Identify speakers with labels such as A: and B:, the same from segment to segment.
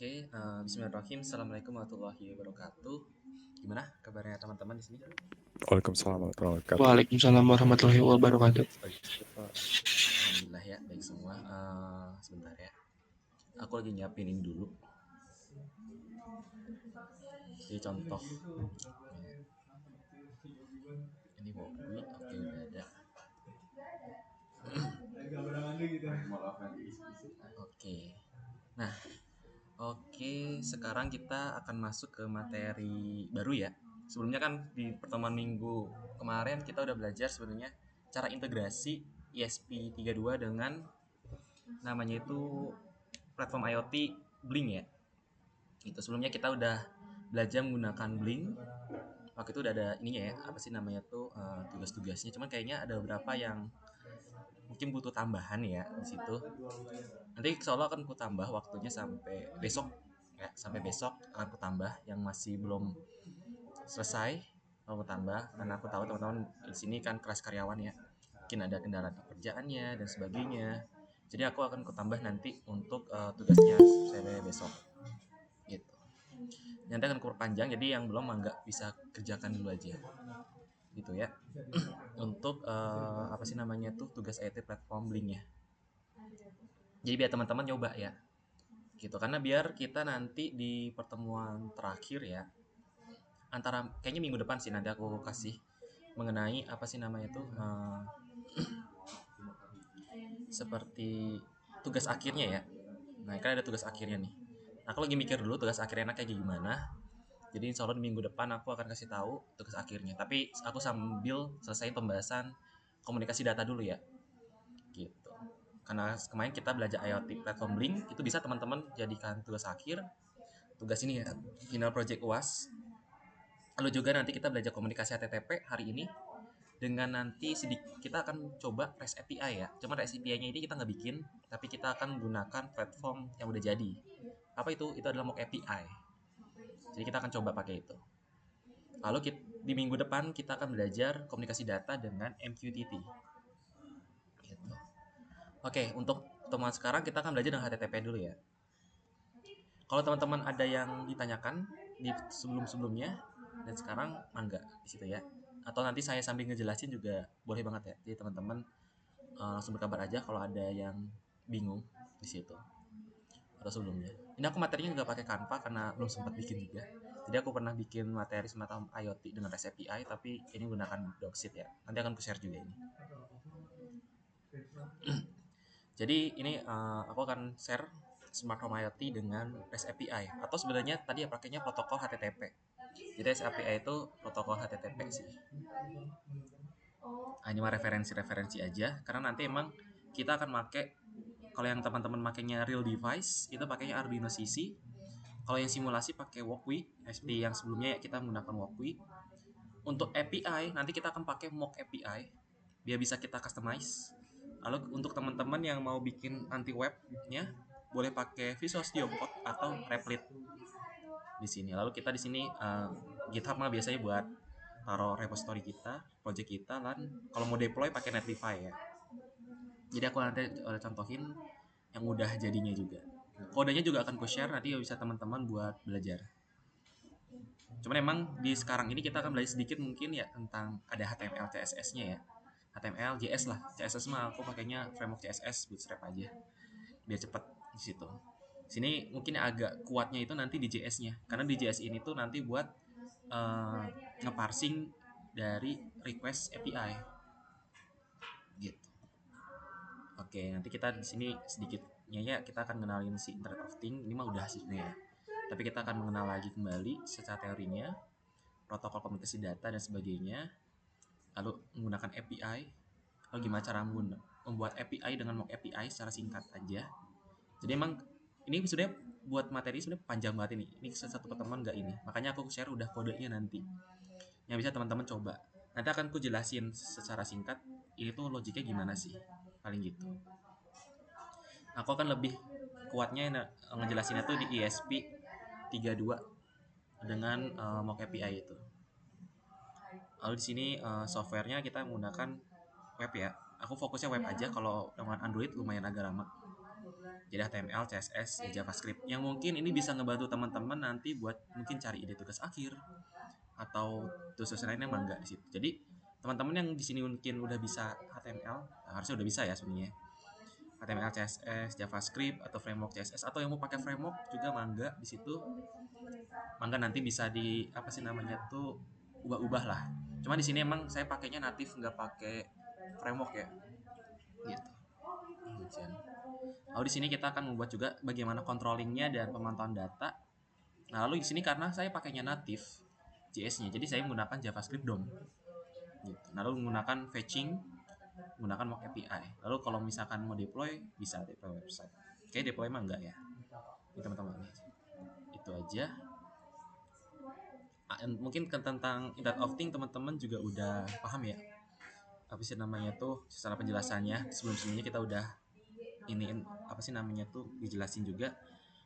A: Bismillahirrahmanirrahim. Assalamualaikum warahmatullahi wabarakatuh. Gimana kabarnya teman-teman di sini?
B: Waalaikumsalam warahmatullahi wabarakatuh.
C: Waalaikumsalam warahmatullahi wabarakatuh.
A: Alhamdulillah ya, baik semua. Sebentar ya. Aku lagi nyiapin ini dulu. Jadi contoh. Ini Wokwi, oke udah ada. Oke. Nah, sekarang kita akan masuk ke materi baru ya. Sebelumnya kan di pertemuan minggu kemarin kita udah belajar sebenarnya cara integrasi ESP32 dengan namanya itu platform IoT Blink ya. Itu sebelumnya kita udah belajar menggunakan Blink. Waktu itu udah ada ininya ya, apa sih namanya tuh tugas-tugasnya. Cuman kayaknya ada beberapa yang mungkin butuh tambahan ya di situ. Nanti insya Allah akan ku tambah waktunya sampai besok ya, sampai besok akan ku tambah yang masih belum selesai aku tambah karena aku tahu teman-teman di sini kan kelas karyawan ya, mungkin ada kendala pekerjaannya dan sebagainya. Jadi aku akan kutambah nanti untuk tugasnya saya besok gitu. Nanti akan kurang jadi yang belum nggak bisa kerjakan dulu aja gitu ya. Untuk apa sih namanya tuh tugas IT platform Blink ya. Jadi biar teman-teman nyoba ya gitu, karena biar kita nanti di pertemuan terakhir ya, antara kayaknya minggu depan sih nanti aku kasih mengenai apa sih namanya tuh seperti tugas akhirnya ya. Nah kan ada tugas akhirnya nih. Aku lagi mikir dulu tugas akhirnya kayak gimana. Jadi insya Allah di minggu depan aku akan kasih tahu tugas akhirnya. Tapi aku sambil selesai pembahasan komunikasi data dulu ya. Gitu. Karena kemarin kita belajar IoT platform Blink, itu bisa teman-teman jadikan tugas akhir. Tugas ini ya, final project UAS. Lalu juga nanti kita belajar komunikasi HTTP hari ini dengan nanti kita akan coba REST API ya. Cuma REST API-nya ini kita nggak bikin, tapi kita akan menggunakan platform yang udah jadi. Apa itu? Itu adalah mock API. Jadi kita akan coba pakai itu. Lalu di minggu depan kita akan belajar komunikasi data dengan MQTT. Gitu. Oke, untuk teman sekarang kita akan belajar dengan HTTP dulu ya. Kalau teman-teman ada yang ditanyakan di sebelum-sebelumnya dan sekarang mangga di situ ya. Atau nanti saya sambil ngejelasin juga boleh banget ya. Jadi teman-teman langsung berkabar aja kalau ada yang bingung di situ atau sebelumnya. Ini aku materinya nggak pakai Canva karena belum sempat bikin juga. Jadi aku pernah bikin materi semacam IoT dengan REST API, tapi ini menggunakan Docsheet ya. Nanti akan ku share juga ini. Jadi ini aku akan share Smart Home IoT dengan REST API, atau sebenarnya tadi ya pakainya protokol HTTP. Jadi REST API itu protokol HTTP sih. Hanya referensi-referensi aja, karena nanti emang kita akan pakai, kalau yang teman-teman makainya real device itu pakainya Arduino CC. Kalau yang simulasi pakai Wokwi, seperti yang sebelumnya ya kita menggunakan Wokwi. Untuk API nanti kita akan pakai mock API biar bisa kita customize. Lalu untuk teman-teman yang mau bikin anti webnya boleh pakai Visual Studio Code atau Replit di sini. Lalu kita di sini GitHub mah biasanya buat taruh repository kita, project kita, dan kalau mau deploy pakai Netlify ya. Jadi aku nanti contohin yang udah jadinya juga. Kodenya juga akan ku share, nanti bisa teman-teman buat belajar. Cuman emang di sekarang ini kita akan belajar sedikit mungkin ya tentang ada HTML CSS-nya ya. HTML, JS lah. CSS mah aku pakainya framework CSS, Bootstrap aja. Biar cepet di situ. Sini mungkin agak kuatnya itu nanti di JS-nya. Karena di JS ini tuh nanti buat ngeparsing dari request API. Gitu. Oke, nanti kita di sini sedikitnya ya kita akan kenalin si Internet of Things. Ini mah udah sih ya. Tapi kita akan mengenal lagi kembali secara teorinya, protokol komunikasi data dan sebagainya. Lalu menggunakan API. Lalu gimana cara membuat API dengan mock API secara singkat aja. Jadi emang ini sudah buat materi sudah panjang banget ini. Ini satu pertemuan nggak ini. Makanya aku share udah kodenya nanti. Yang bisa teman-teman coba. Nanti akan ku jelasin secara singkat ini tuh logiknya gimana sih. Paling gitu. Aku akan lebih kuatnya ngejelasinnya tuh di ESP32 dengan mock API itu. Lalu di sini softwarenya kita menggunakan web ya. Aku fokusnya web aja, kalau dengan Android lumayan agak lama. Jadi HTML, CSS, ya JavaScript. Yang mungkin ini bisa ngebantu teman-teman nanti buat mungkin cari ide tugas akhir atau tugas lainnya emang enggak di situ. Jadi teman-teman yang di sini mungkin udah bisa HTML, harusnya udah bisa ya sebenarnya. HTML, CSS, JavaScript atau framework CSS atau yang mau pakai framework juga mangga di situ. Mangga nanti bisa di apa sih namanya tuh ubah-ubah lah. Cuma di sini emang saya pakainya natif nggak pakai framework ya. Gitu. Ujian. Lalu di sini kita akan membuat juga bagaimana controllingnya dan pemantauan data. Nah, lalu di sini karena saya pakainya native JS-nya, jadi saya menggunakan JavaScript DOM. Gitu. Lalu menggunakan fetching, menggunakan mock API. Lalu kalau misalkan mau deploy, bisa deploy website. Oke, deploy mah enggak ya. Ini teman-teman. Itu aja. Mungkin tentang Internet of Things teman-teman juga udah paham ya. Apa sih namanya tuh secara penjelasannya. Sebelum-sebelumnya kita udah iniin apa sih namanya tuh dijelasin juga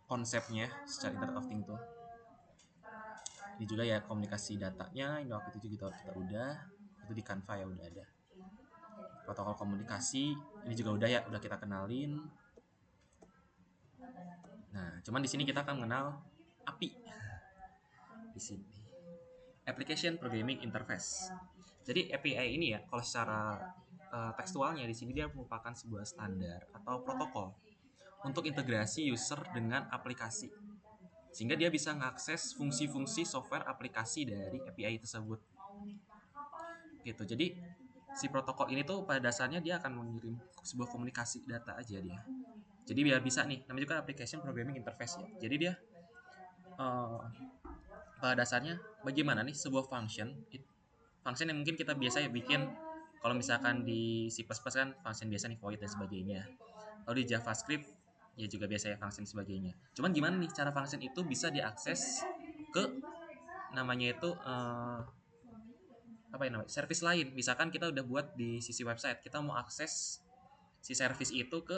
A: konsepnya secara Internet of Things tuh. Ini juga ya komunikasi datanya, ini waktu itu kita udah itu di Canva ya udah ada. Protokol komunikasi ini juga udah ya udah kita kenalin. Nah, cuman di sini kita akan mengenal API. Di sini. Application Programming Interface. Jadi API ini ya kalau secara tekstualnya di sini dia merupakan sebuah standar atau protokol untuk integrasi user dengan aplikasi. Sehingga dia bisa mengakses fungsi-fungsi software aplikasi dari API tersebut. Gitu. Jadi si protokol ini tuh pada dasarnya dia akan mengirim sebuah komunikasi data aja dia. Jadi biar bisa nih, namanya juga application programming interface ya. Jadi dia pada dasarnya bagaimana nih sebuah function yang mungkin kita biasa ya bikin kalau misalkan di C++ kan function biasa nih void dan sebagainya. Lalu di JavaScript ya juga biasa ya function sebagainya. Cuman gimana nih cara function itu bisa diakses ke namanya itu apa ya namanya service lain. Misalkan kita udah buat di sisi website, kita mau akses si service itu ke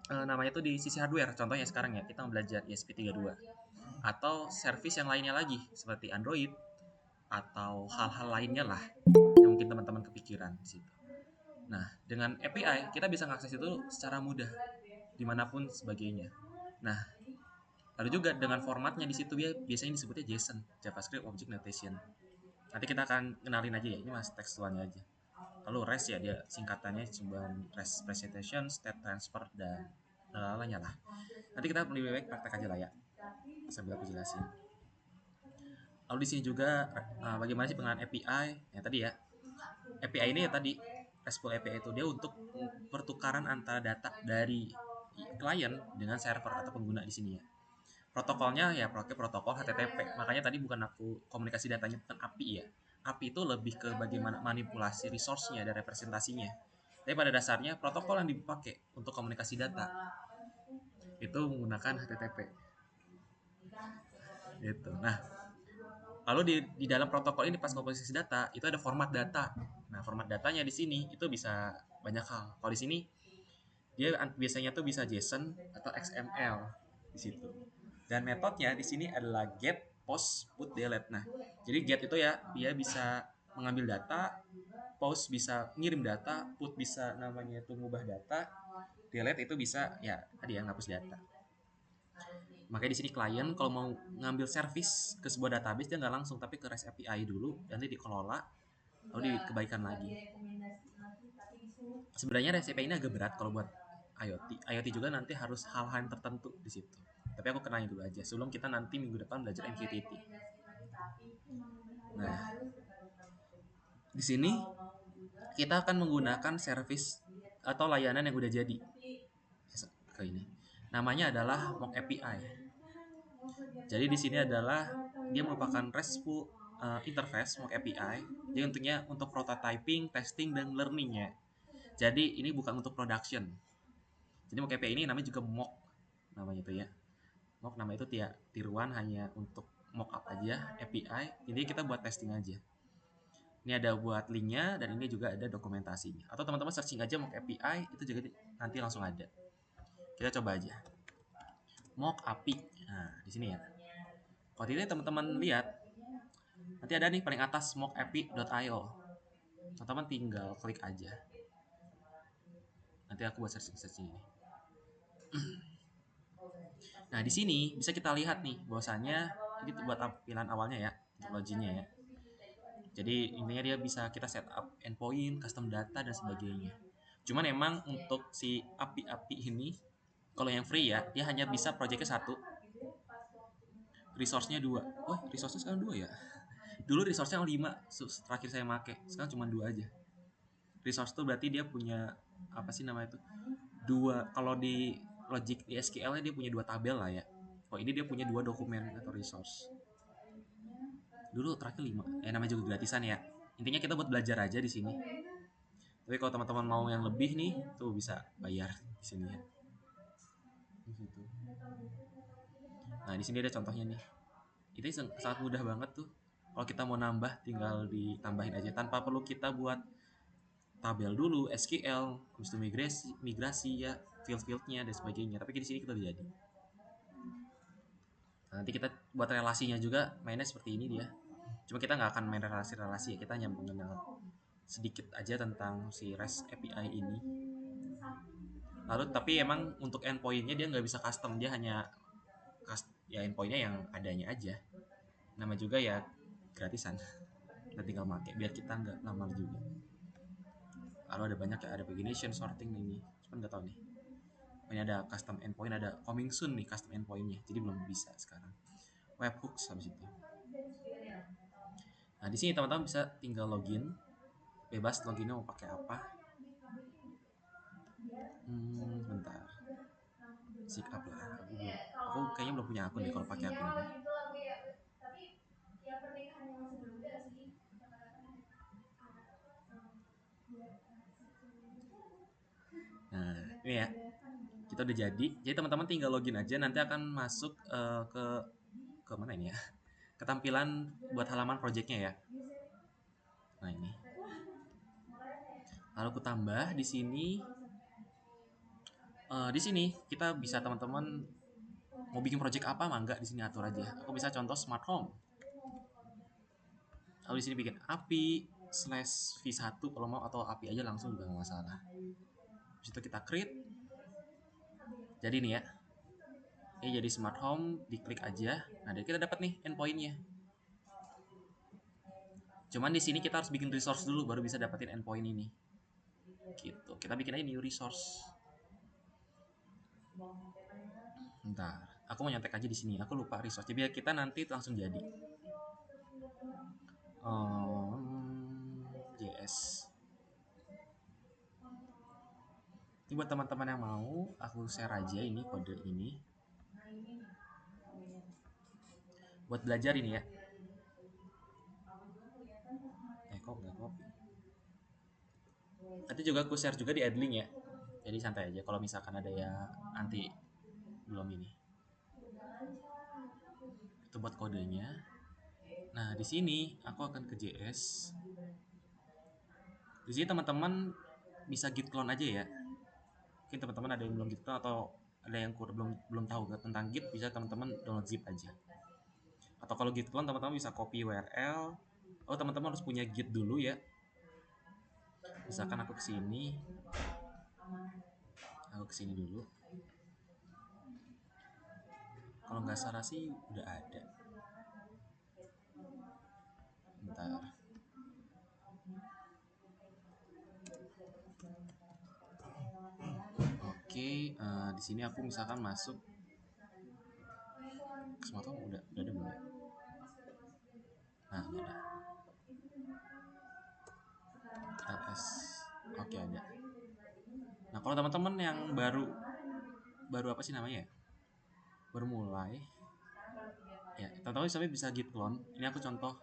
A: namanya itu di sisi hardware. Contohnya sekarang ya kita mau belajar ESP32 atau service yang lainnya lagi seperti Android atau hal-hal lainnya lah yang mungkin teman-teman kepikiran di situ. Nah, dengan API kita bisa mengakses itu secara mudah dimanapun sebagainya. Nah, lalu juga dengan formatnya di situ biasanya disebutnya JSON, JavaScript Object Notation. Nanti kita akan kenalin aja ya, ini mas tekstualnya aja. Lalu REST ya dia singkatannya cuma REST Presentation, State Transfer dan lainnya lah. Nanti kita lebih baik praktek aja lah ya sambil aku jelasin. Lalu di sini juga bagaimana sih penggunaan API? Ya tadi ya API ini ya tadi RESTful API itu dia untuk pertukaran antara data dari klien dengan server atau pengguna di sini ya. Protokolnya ya pakai protokol HTTP. Makanya tadi bukan aku komunikasi datanya bukan API ya. API itu lebih ke bagaimana manipulasi resource-nya dan representasinya. Tapi pada dasarnya protokol yang dipakai untuk komunikasi data itu menggunakan HTTP. Gitu. Nah, lalu di dalam protokol ini pas komposisi data itu ada format data. Nah, format datanya di sini itu bisa banyak hal. Kalau di sini dia biasanya tuh bisa JSON atau XML di situ. Dan metodenya di sini adalah get, post, put, delete. Nah, jadi get itu ya dia bisa mengambil data, post bisa ngirim data, put bisa namanya itu ngubah data, delete itu bisa ya tadi ya ngapus data. Makanya di sini klien kalau mau ngambil service ke sebuah database dia nggak langsung tapi ke REST API dulu, nanti dikelola lalu dikebaikan lagi. Sebenarnya REST API ini agak berat kalau buat IoT. IoT juga nanti harus hal-hal tertentu di situ. Tapi aku kenalin dulu aja sebelum kita nanti minggu depan belajar MQTT. Nah, di sini kita akan menggunakan service atau layanan yang udah jadi. Ke ini. Namanya adalah mock API. Jadi di sini adalah dia merupakan RESTful interface mock API. Jadi untuknya untuk prototyping, testing dan learningnya. Jadi ini bukan untuk production. Jadi mock API ini namanya juga mock namanya itu ya. Mock nama itu tiruan hanya untuk mock up aja API. Jadi kita buat testing aja. Ini ada buat linknya dan ini juga ada dokumentasinya. Atau teman-teman searching aja mock API itu juga nanti langsung ada. Kita coba aja. Mock API. Nah, di sini ya. Kalau ini teman-teman lihat nanti ada nih paling atas mockapi.io. Teman-teman tinggal klik aja. Nanti aku buat searching ini. Nah, di sini bisa kita lihat nih bahwasanya ini tuh buat tampilan awalnya ya, untuk loginnya ya. Jadi intinya dia bisa kita setup endpoint, custom data dan sebagainya. Cuman emang untuk si API ini kalau yang free ya, dia hanya bisa projectnya satu, resource-nya dua. Oh, resource-nya sekarang dua ya? Dulu resource-nya 5, terakhir saya make. Sekarang cuma dua aja. Resource tuh berarti dia punya apa sih namanya itu? Dua. Kalau di logic di SQL-nya dia punya dua tabel lah ya. Oh, ini dia punya dua dokumen atau resource. Dulu terakhir 5. Namanya juga gratisan ya. Intinya kita buat belajar aja di sini. Tapi kalau teman-teman mau yang lebih nih, tuh bisa bayar di sini ya. Di situ. Nah, di sini ada contohnya nih. Itu sangat mudah banget tuh. Kalau kita mau nambah, tinggal ditambahin aja tanpa perlu kita buat tabel dulu, SQL, habis itu migrasi ya, field-fieldnya dan sebagainya. Tapi di sini kita udah jadi. Nah, nanti kita buat relasinya juga mainnya seperti ini dia. Cuma kita nggak akan main relasi-relasi ya, kita hanya mengenal sedikit aja tentang si REST API ini. Lalu tapi emang untuk endpointnya dia nggak bisa custom, dia hanya ya endpointnya yang adanya aja. Nama juga ya gratisan. Kita tinggal pakai biar kita nggak lamar juga. Lalu ada banyak ya, ada pagination, sorting ini. Cuman nggak tahu nih. Ini ada custom endpoint, ada coming soon nih custom endpointnya. Jadi belum bisa sekarang. Webhooks habis itu. Nah di sini teman-teman bisa tinggal login, bebas loginnya mau pakai apa. Bentar. Sign up lah. Aku kayaknya belum punya akun deh kalau pakai akun ini. Nah ini ya, kita udah jadi. Jadi teman-teman tinggal login aja, nanti akan masuk ke mana ini ya? Ketampilan buat halaman projectnya ya. Nah ini. Lalu aku tambah di sini. Di sini kita bisa teman-teman mau bikin project apa mah enggak, di sini atur aja. Aku bisa contoh smart home. Lalu di sini bikin API /v1 kalau mau, atau API aja langsung juga nggak masalah. Habis itu kita create. Jadi nih ya. Ini jadi smart home, diklik aja. Nah, dari kita dapat nih endpointnya. Cuman di sini kita harus bikin resource dulu baru bisa dapetin endpoint ini. Gitu. Kita bikin aja new resource. Bentar, aku mau nyontek aja di sini. Aku lupa resource. Jadi biar kita nanti langsung jadi. JS. Ini buat teman-teman yang mau, aku share aja ini kode ini. Buat belajar ini ya. Kok nggak copy? Nanti juga aku share juga di Adlink ya. Jadi santai aja kalau misalkan ada ya nanti belum ini. Itu buat kodenya. Nah, di sini aku akan ke JS. Di sini teman-teman bisa git clone aja ya. Mungkin teman-teman ada yang belum git clone atau ada yang belum tahu tentang git, bisa teman-teman download zip aja. Atau kalau git clone teman-teman bisa copy URL. Oh, teman-teman harus punya git dulu ya. Misalkan aku kesini dulu. Kalau nggak salah sih udah ada. Bentar. Oke, di sini aku misalkan masuk smart home udah ada belum ya? Nah, ini ada. LS. Oke, ada. Nah, kalau teman-teman yang baru apa sih namanya ya? Baru mulai. Ya, teman-teman bisa git clone. Ini aku contoh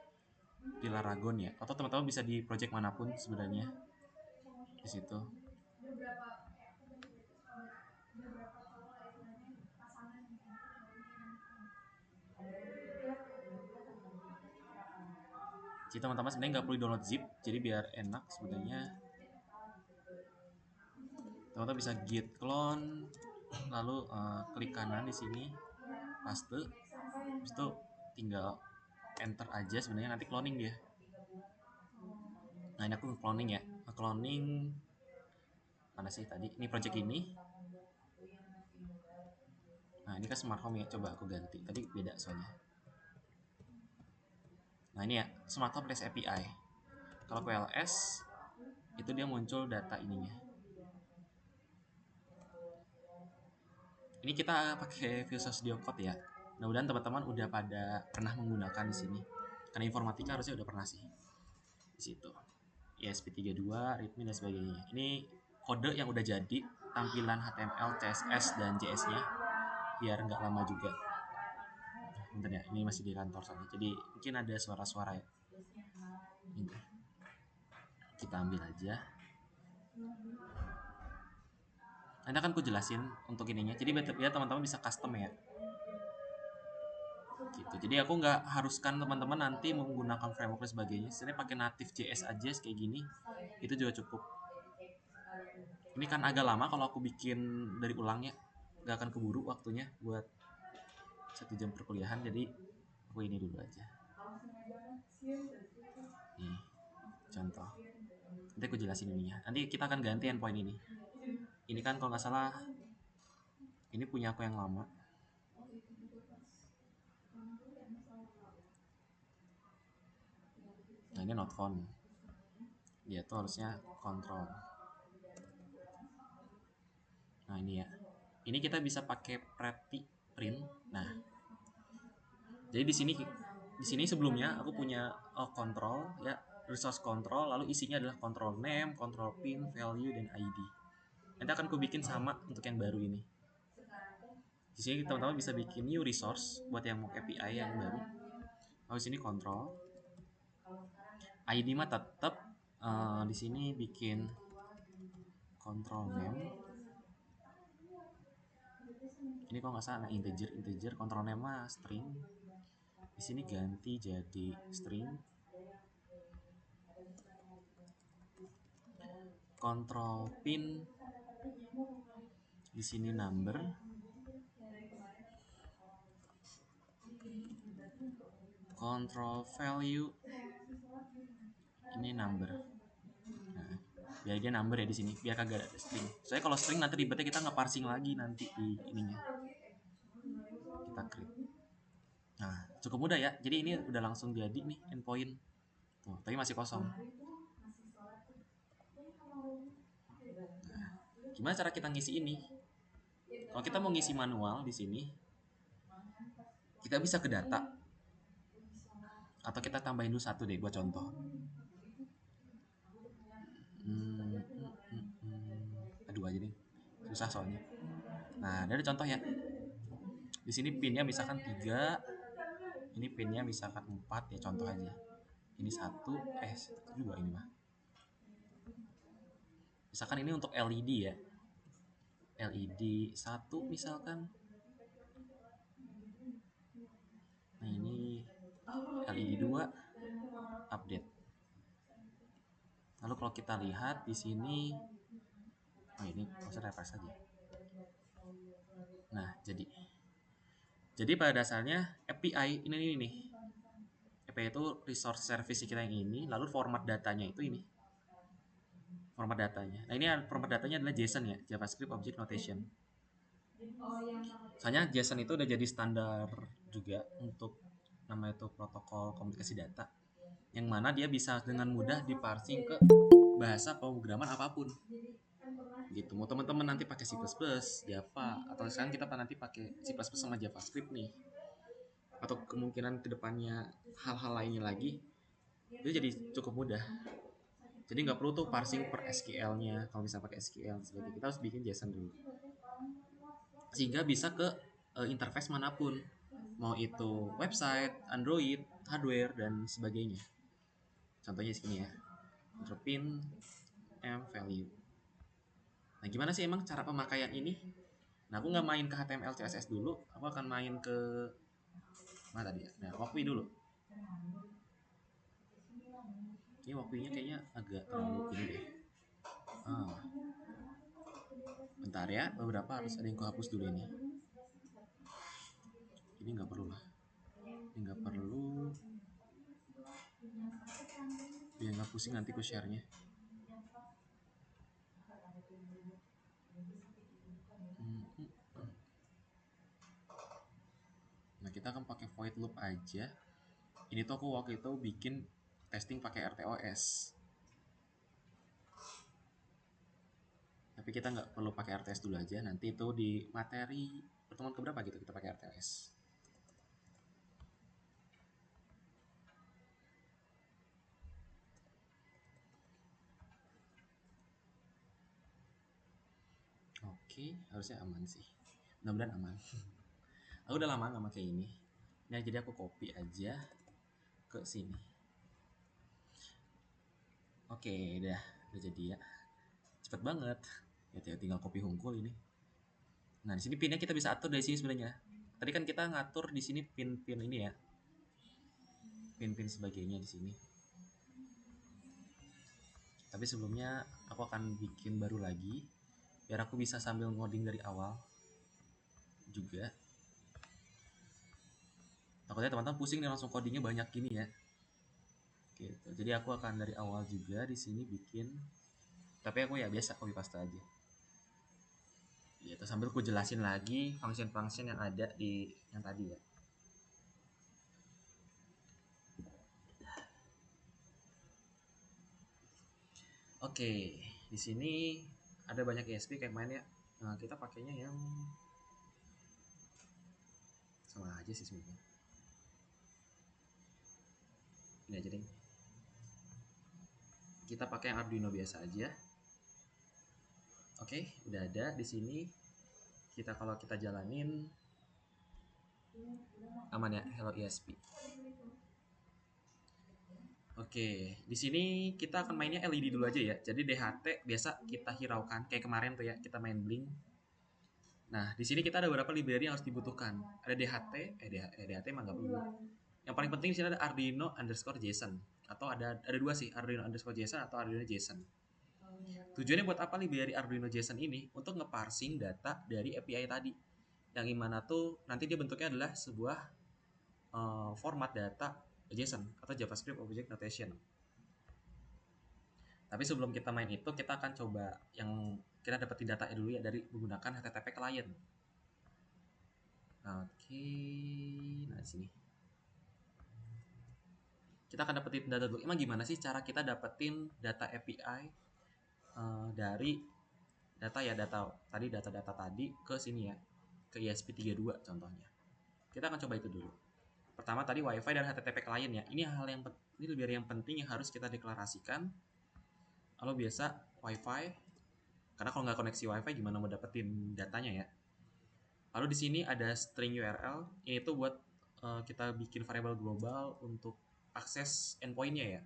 A: di Laragon ya. Atau teman-teman bisa di project manapun sebenarnya. Di situ. Jadi teman-teman sebenarnya nggak perlu download zip, jadi biar enak sebenarnya teman-teman bisa git clone, lalu klik kanan di sini, paste, habis itu tinggal enter aja sebenarnya, nanti cloning dia. Nah ini aku cloning ya, cloning mana sih tadi? Ini project ini. Nah ini kan smart home ya, coba aku ganti, tadi beda soalnya. Nah ini ya, smart home plus API. Kalau QLS itu dia muncul data ininya. Ini kita pakai Visual Studio Code ya. Mudah-mudahan teman-teman udah pada pernah menggunakan di sini. Karena informatika harusnya udah pernah sih di situ. ESP32, README dan sebagainya. Ini kode yang udah jadi, tampilan HTML, CSS dan JS-nya biar nggak lama juga. Bentar ya, ini masih di kantor soalnya. Jadi mungkin ada suara-suara ya. Ini. Kita ambil aja. Nanti akan aku jelasin untuk ininya. Jadi biar teman-teman bisa custom ya. Gitu. Jadi aku nggak haruskan teman-teman nanti menggunakan framework dan sebagainya. Sebenarnya pakai native JS aja kayak gini. Itu juga cukup. Ini kan agak lama kalau aku bikin dari ulangnya. Nggak akan keburu waktunya buat 1 jam perkuliahan. Jadi aku ini dulu aja. Nih, contoh. Nanti aku jelasin ininya. Nanti kita akan ganti endpoint ini. Ini kan kalau nggak salah ini punya aku yang lama. Nah ini not found. Dia tuh harusnya control. Nah ini ya. Ini kita bisa pakai pretty print. Nah, jadi di sini sebelumnya aku punya control ya, resource control, lalu isinya adalah control name, control pin, value dan ID. Nanti akan aku bikin sama untuk yang baru ini. Di sini teman-teman bisa bikin new resource buat yang mau API yang baru. Lalu di sini control. ID mah tetap di sini bikin control name. Ini kalau nggak salah integer, control name mah string. Di sini ganti jadi string. Control pin di sini number. Control value ini number. Nah, biar dia number ya di sini, biar kagak ada string. Soalnya kalau string nanti ribetnya kita nge-parsing lagi nanti di ininya. Kita create. Nah, cukup mudah ya. Jadi ini udah langsung jadi nih endpoint. Tuh, tapi masih kosong. Nah, gimana cara kita ngisi ini? Kalau kita mau ngisi manual di sini, kita bisa ke data. Atau kita tambahin dulu satu deh buat contoh. Aduh aja nih. Susah soalnya. Nah, dari contoh ya. Di sini pinnya misalkan 3, ini pinnya misalkan 4 ya, contoh aja. Ini 2 ini mah. Misalkan ini untuk LED ya. LED 1 misalkan. Nah, ini LED 2 update. Lalu kalau kita lihat di sini, ini proses refresh aja. Nah, jadi pada dasarnya API ini nih. API itu resource service kita yang ini, lalu format datanya itu ini. Format datanya. Nah, ini format datanya adalah JSON ya, JavaScript Object Notation. Soalnya JSON itu udah jadi standar juga untuk namanya itu protokol komunikasi data, yang mana dia bisa dengan mudah diparsing ke bahasa pemrograman apapun. Gitu. Mau teman-teman nanti pakai C++, Java, atau sekarang kita nanti pakai C++ sama JavaScript nih, atau kemungkinan kedepannya hal-hal lainnya lagi, itu jadi cukup mudah. Jadi nggak perlu tuh parsing per SQL-nya. Kalau bisa pakai SQL sebagai, kita harus bikin JSON dulu, sehingga bisa ke interface manapun, mau itu website, Android, hardware dan sebagainya. Contohnya segini ya, control pin, value. Nah, gimana sih emang cara pemakaian ini? Nah, aku nggak main ke HTML CSS dulu, aku akan main ke mana tadi ya? Nah, Walkme dulu. Ini Walkme-nya kayaknya agak terlalu ini deh. Bentar ya, beberapa harus ada yang kuhapus dulu ini. Ini nggak perlu lah. Ini nggak perlu. Biar nggak pusing nanti ku share-nya. kita akan pakai void loop aja. Ini tuh aku waktu itu bikin testing pakai RTOS. Tapi kita nggak perlu pakai RTOS dulu aja. Nanti itu di materi pertemuan keberapa gitu kita pakai RTOS. Oke, harusnya aman sih. Mudah-mudahan aman. Aku udah lama nggak pakai ini. Nah, jadi aku copy aja ke sini. Oke, udah jadi ya. Cepet banget. Ya tinggal copy hungkul ini. Nah, di sini pinnya kita bisa atur dari sini sebenarnya. Tadi kan kita ngatur di sini pin-pin ini ya. Pin-pin sebagainya di sini. Tapi sebelumnya aku akan bikin baru lagi biar aku bisa sambil ngoding dari awal juga. Takutnya teman-teman pusing nih langsung codingnya banyak gini ya. Gitu. Jadi aku akan dari awal juga di sini bikin. Tapi aku ya biasa copy paste aja. Gitu, sambil aku jelasin lagi function-function yang ada di yang tadi ya. Oke, di sini ada banyak ESP kayak main ya. Nah, kita pakainya yang sama aja sih sebenarnya. Ini aja deh. Kita pakai yang Arduino biasa aja. Oke, udah ada di sini. Kalau kita jalanin aman ya, hello ESP. Oke, di sini kita akan mainnya LED dulu aja ya. Jadi DHT biasa kita hiraukan kayak kemarin tuh ya, kita main Blink. Nah, di sini kita ada beberapa library yang harus dibutuhkan. Ada DHT, DHT emang nggak perlu. Yang paling penting di sini ada Arduino_JSON atau ada dua sih, Arduino_JSON atau Arduino JSON. Tujuannya buat apa library Arduino JSON ini? Untuk ngeparsing data dari API tadi. Yang gimana tuh nanti dia bentuknya adalah sebuah format data JSON atau JavaScript Object Notation. Tapi sebelum kita main itu, kita akan coba yang kita dapetin datanya dulu ya dari menggunakan HTTP client. Oke, nah di sini kita akan dapetin data dulu. Emang gimana sih cara kita dapetin data API dari data tadi ke sini ya, ke ESP32 contohnya. Kita akan coba itu dulu. Pertama tadi WiFi dan HTTP client ya. Ini library yang penting yang harus kita deklarasikan. Kalau biasa WiFi, karena kalau nggak koneksi WiFi gimana mau dapetin datanya ya. Lalu di sini ada string URL. Ini tuh buat kita bikin variabel global untuk akses endpointnya ya.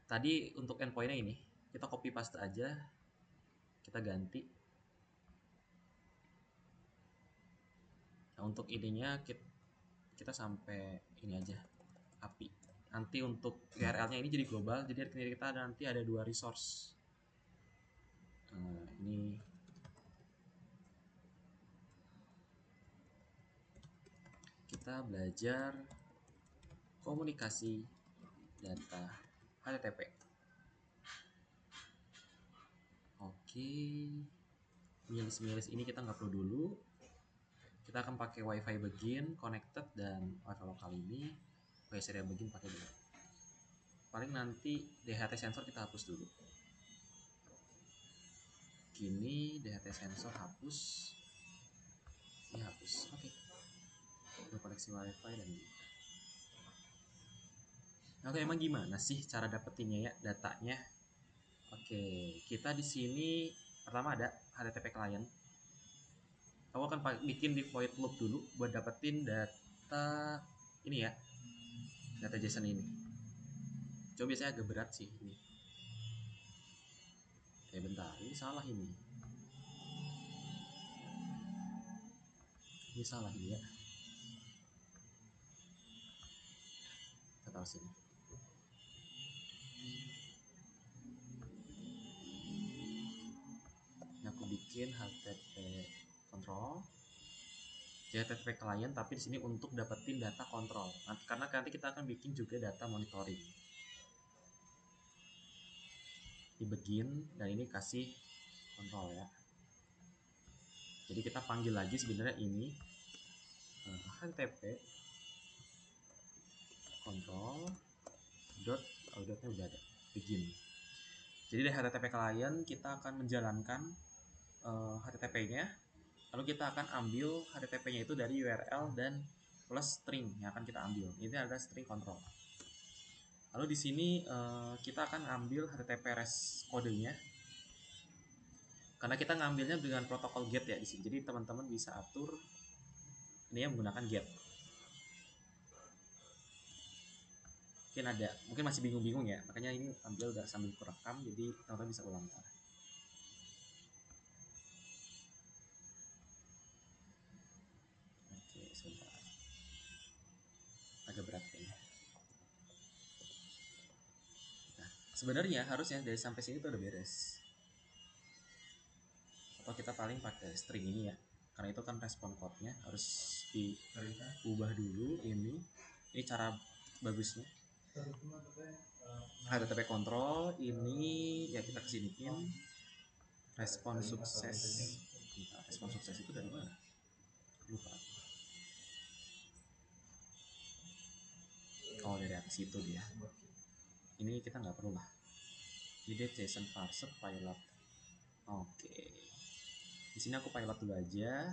A: Tadi untuk endpointnya ini kita copy paste aja, kita ganti. Nah, untuk ininya kita sampai ini aja API. Nanti untuk URL-nya ini jadi global, jadi kita nanti ada dua resource. Ini kita belajar komunikasi data HTTP. Oke, milis ini kita nggak perlu dulu. Kita akan pakai WiFi begin connected dan WiFi lokal ini WiFi serial begin pakai dulu. Paling nanti DHT sensor kita hapus dulu. Gini DHT sensor hapus. Ini hapus. Oke. Koneksi WiFi dan gitu. Oke, emang gimana sih cara dapetinnya ya datanya? Oke, kita di sini pertama ada HTTP client. Aku akan bikin di void loop dulu buat dapetin data ini ya, data JSON ini. Coba biasanya agak berat sih ini. Bentar, ini salah ini. Ini salah ini ya. Kita taruh sini. Ini aku bikin HTTP control. HTTP client tapi di sini untuk dapetin data kontrol. Karena nanti kita akan bikin juga data monitoring. Di begin dan ini kasih kontrol ya. Jadi kita panggil lagi sebenarnya ini http control dot dotnya udah ada begin. Jadi dari http client kita akan menjalankan http-nya, lalu kita akan ambil http-nya itu dari URL dan plus string yang akan kita ambil. Ini adalah string control. Lalu di sini kita akan ambil http res kodenya, karena kita ngambilnya dengan protokol get ya di sini. Jadi teman-teman bisa atur ini ya menggunakan get. Mungkin masih bingung-bingung ya, makanya ini ambil udah sambil kurekam, jadi teman-teman bisa ulang ntar. Oke, sebentar, agak berat kayaknya. Nah, sebenarnya harusnya dari sampai sini tuh udah beres, atau kita paling pakai string ini ya, karena itu kan respon code-nya harus diubah dulu. Ini cara bagusnya. HTTP control ini ya kita kesiniin respon sukses. Nah, respon sukses itu dari mana? Lupa. Oh, dari atas itu dia. Ini kita nggak perlu lah. Ini JSON parser pilot. Oke. Di sini aku pilot dulu aja.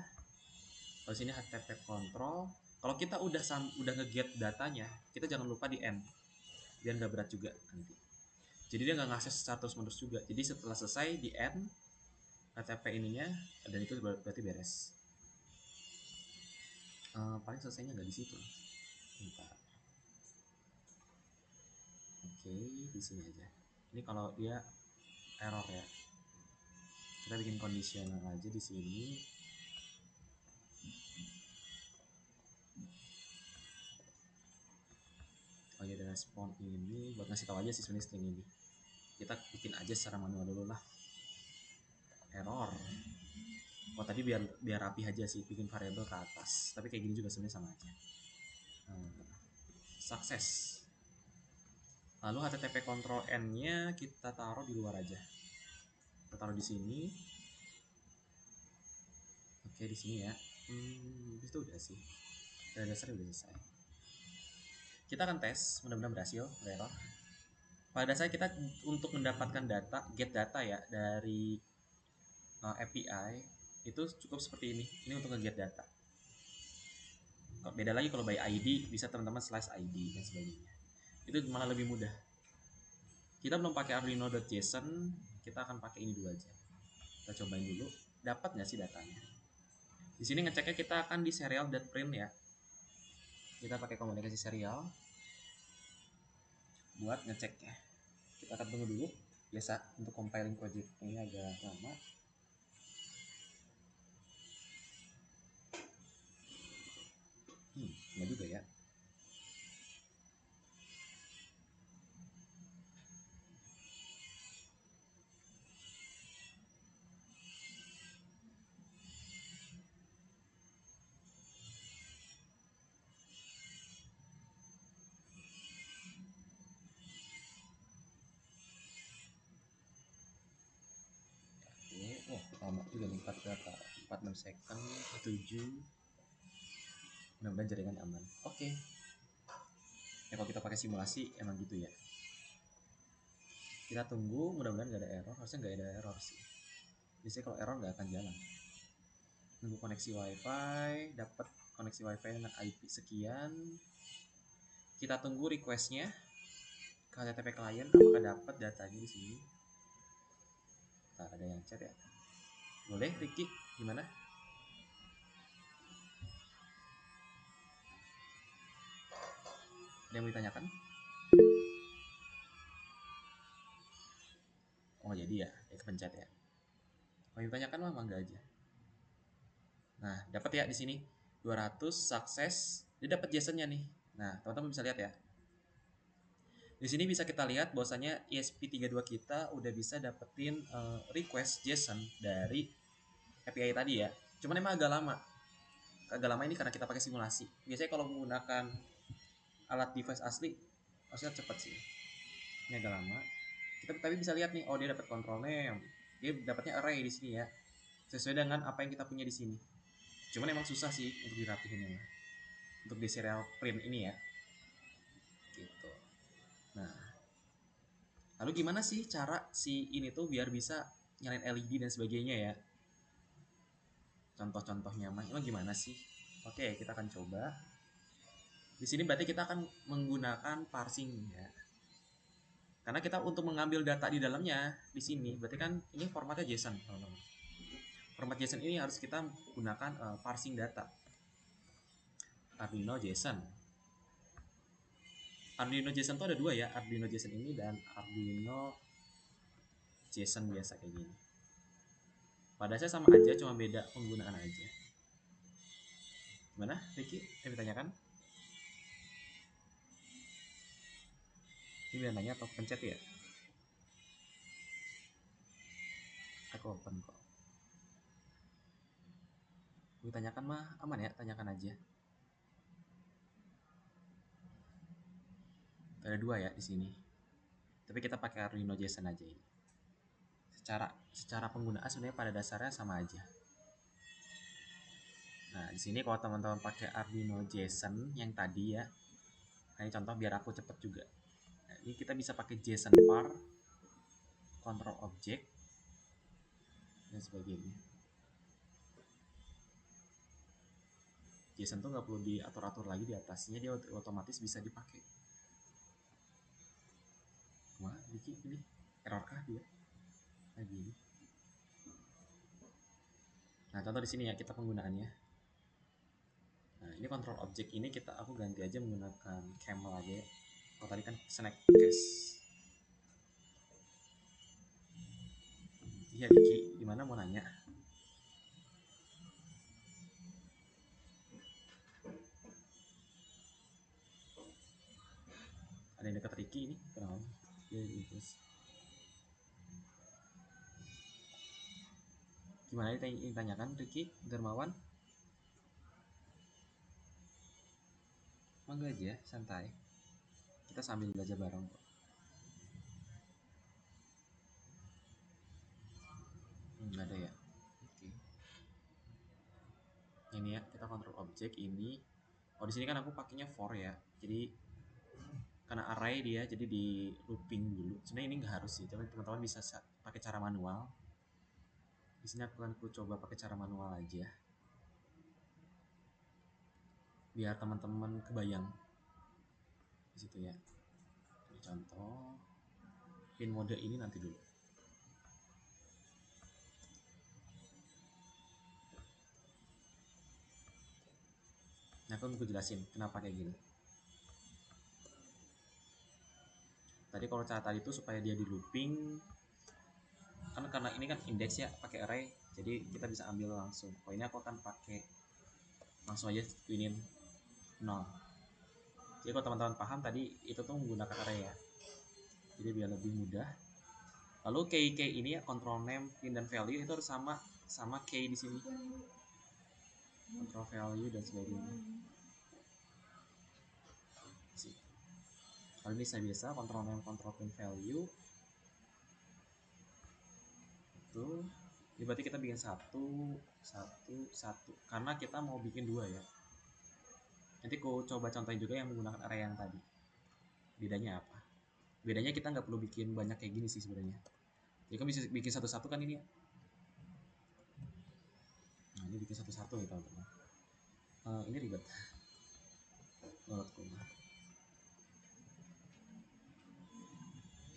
A: Kalau sini HTTP control. Kalau kita udah nge-get datanya, kita jangan lupa di end. Biar nggak berat juga nanti. Jadi dia nggak ngakses secara terus-menerus juga. Jadi setelah selesai di end HTTP ininya, dan itu berarti beres. Paling selesainya nggak di situ. Bentar. Oke, di sini aja. Ini kalau dia error ya, kita bikin conditional aja di sini. Oh ya, ada respon ini buat ngasih tahu aja sih sebenarnya string ini. Kita bikin aja secara manual dulu lah. Error. Oh tadi biar rapi aja sih bikin variabel ke atas. Tapi kayak gini juga sebenarnya sama aja. Sukses. Lalu HTTP control N-nya kita taruh di luar aja. Kita taruh di sini. Oke, di sini ya. Itu udah sih. Dari dasarnya udah selesai. Kita akan tes, mudah-mudahan berhasil, error. Pada dasarnya kita untuk mendapatkan data, get data ya dari API itu cukup seperti ini. Ini untuk nge-get data. Beda lagi kalau by ID, bisa teman-teman slash ID dan sebagainya. Itu malah lebih mudah. Kita belum pakai arduino.json, kita akan pakai ini dulu aja. Kita cobain dulu, dapat nggak sih datanya? Di sini ngeceknya kita akan di serial.print ya. Kita pakai komunikasi serial buat ngeceknya. Kita akan tunggu dulu. Biasa untuk compiling project ini agak lama. Nggak juga ya. Lama juga nih, 46 second, 7. Mudah-mudahan jaringan aman. Oke. Ya kalau kita pakai simulasi emang gitu ya. Kita tunggu, mudah-mudahan nggak ada error. Harusnya nggak ada error sih. Biasanya kalau error nggak akan jalan. Nunggu koneksi wifi, dapat koneksi wifi dengan IP sekian. Kita tunggu requestnya ke HTTP client, apakah dapat datanya di sini. Ntar ada yang chat ya. Boleh, Ricky, gimana? Ada yang mau ditanyakan? Oh jadi ya, kepencet ya. Mau ditanyakan mah mangga aja. Nah, dapat ya di sini 200 sukses. Dia dapat JSON-nya nih. Nah, teman-teman bisa lihat ya. Di sini bisa kita lihat bahwasanya ESP32 kita udah bisa dapetin request JSON dari API tadi ya. Cuman emang agak lama. Agak lama ini karena kita pakai simulasi. Biasanya kalau menggunakan alat device asli, maksudnya cepet sih. Ini agak lama. Kita tapi bisa lihat nih, oh dia dapat control name. Dia dapatnya array di sini ya. Sesuai dengan apa yang kita punya di sini. Cuman emang susah sih untuk dirapihin ya. untuk di serial print ini ya, gitu. Nah, lalu gimana sih cara si ini tuh biar bisa nyalain LED dan sebagainya ya? Contoh-contohnya mah gimana sih? Oke, kita akan coba. Di sini berarti kita akan menggunakan parsing ya. Karena kita untuk mengambil data di dalamnya di sini, berarti kan ini formatnya JSON, teman-teman. Format JSON ini harus kita gunakan parsing data. Arduino JSON. Arduino JSON itu ada dua ya, Arduino JSON ini dan Arduino JSON biasa kayak gini. Pada saya sama aja, cuma beda penggunaan aja. Gimana, Ricky? Ditanyakan? Ini biar nanya atau pencet ya? Aku open kok. Ditanyakan mah aman ya, tanyakan aja. Ada dua ya di sini. Tapi kita pakai Arduino JSON aja ini. Secara penggunaan sebenarnya pada dasarnya sama aja. Nah, di sini kalau teman-teman pakai Arduino JSON yang tadi ya. Nah, ini contoh biar aku cepet juga. Nah, ini kita bisa pakai JSON var, control object, dan sebagainya. JSON tuh nggak perlu diatur-atur lagi di atasnya, dia otomatis bisa dipakai. Wah, Vicky ini error kah dia? Lagi ini. Nah, contoh di sini ya kita penggunaannya. Nah, ini control object ini aku ganti aja menggunakan camel aja ya. Kalau tadi kan snack case. Iya, Vicky, gimana mau nanya? Ada yang dekat Ricky ini, kenapa? Ya, gimana ditanyakan Ricky Dermawan? Mangga aja, santai. Kita sambil belajar bareng kok. Nggak ada ya. Oke. Ini ya, kita kontrol objek ini. Oh, di sini kan aku pakainya for ya. Jadi karena array dia, jadi di looping dulu. Sebenarnya ini nggak harus sih, tapi teman-teman bisa pakai cara manual. Di sini aku coba pakai cara manual aja. Biar teman-teman kebayang di situ ya. Ini contoh pin mode ini nanti dulu. Nah, aku jelasin kenapa kayak gini. Tadi kalau cara tadi itu supaya dia di looping, kan karena ini kan indeks ya, pakai array, jadi kita bisa ambil langsung. Oh, ini aku akan pakai langsung aja twinin 0. Jadi kalau teman-teman paham tadi itu tuh menggunakan array ya, jadi biar lebih mudah. Lalu key ini ya, control name, pin dan value itu harus sama key di sini, control value dan sebagainya. Kalau ini saya biasa control name, control pin, value itu. Ini berarti kita bikin satu karena kita mau bikin dua ya. Nanti aku coba contohin juga yang menggunakan array yang tadi. Bedanya apa? Bedanya kita nggak perlu bikin banyak kayak gini sih sebenarnya. Jadi kan bisa bikin satu-satu kan ini ya. Nah, ini bikin satu-satu nih teman-teman. Ini ribet menurutku.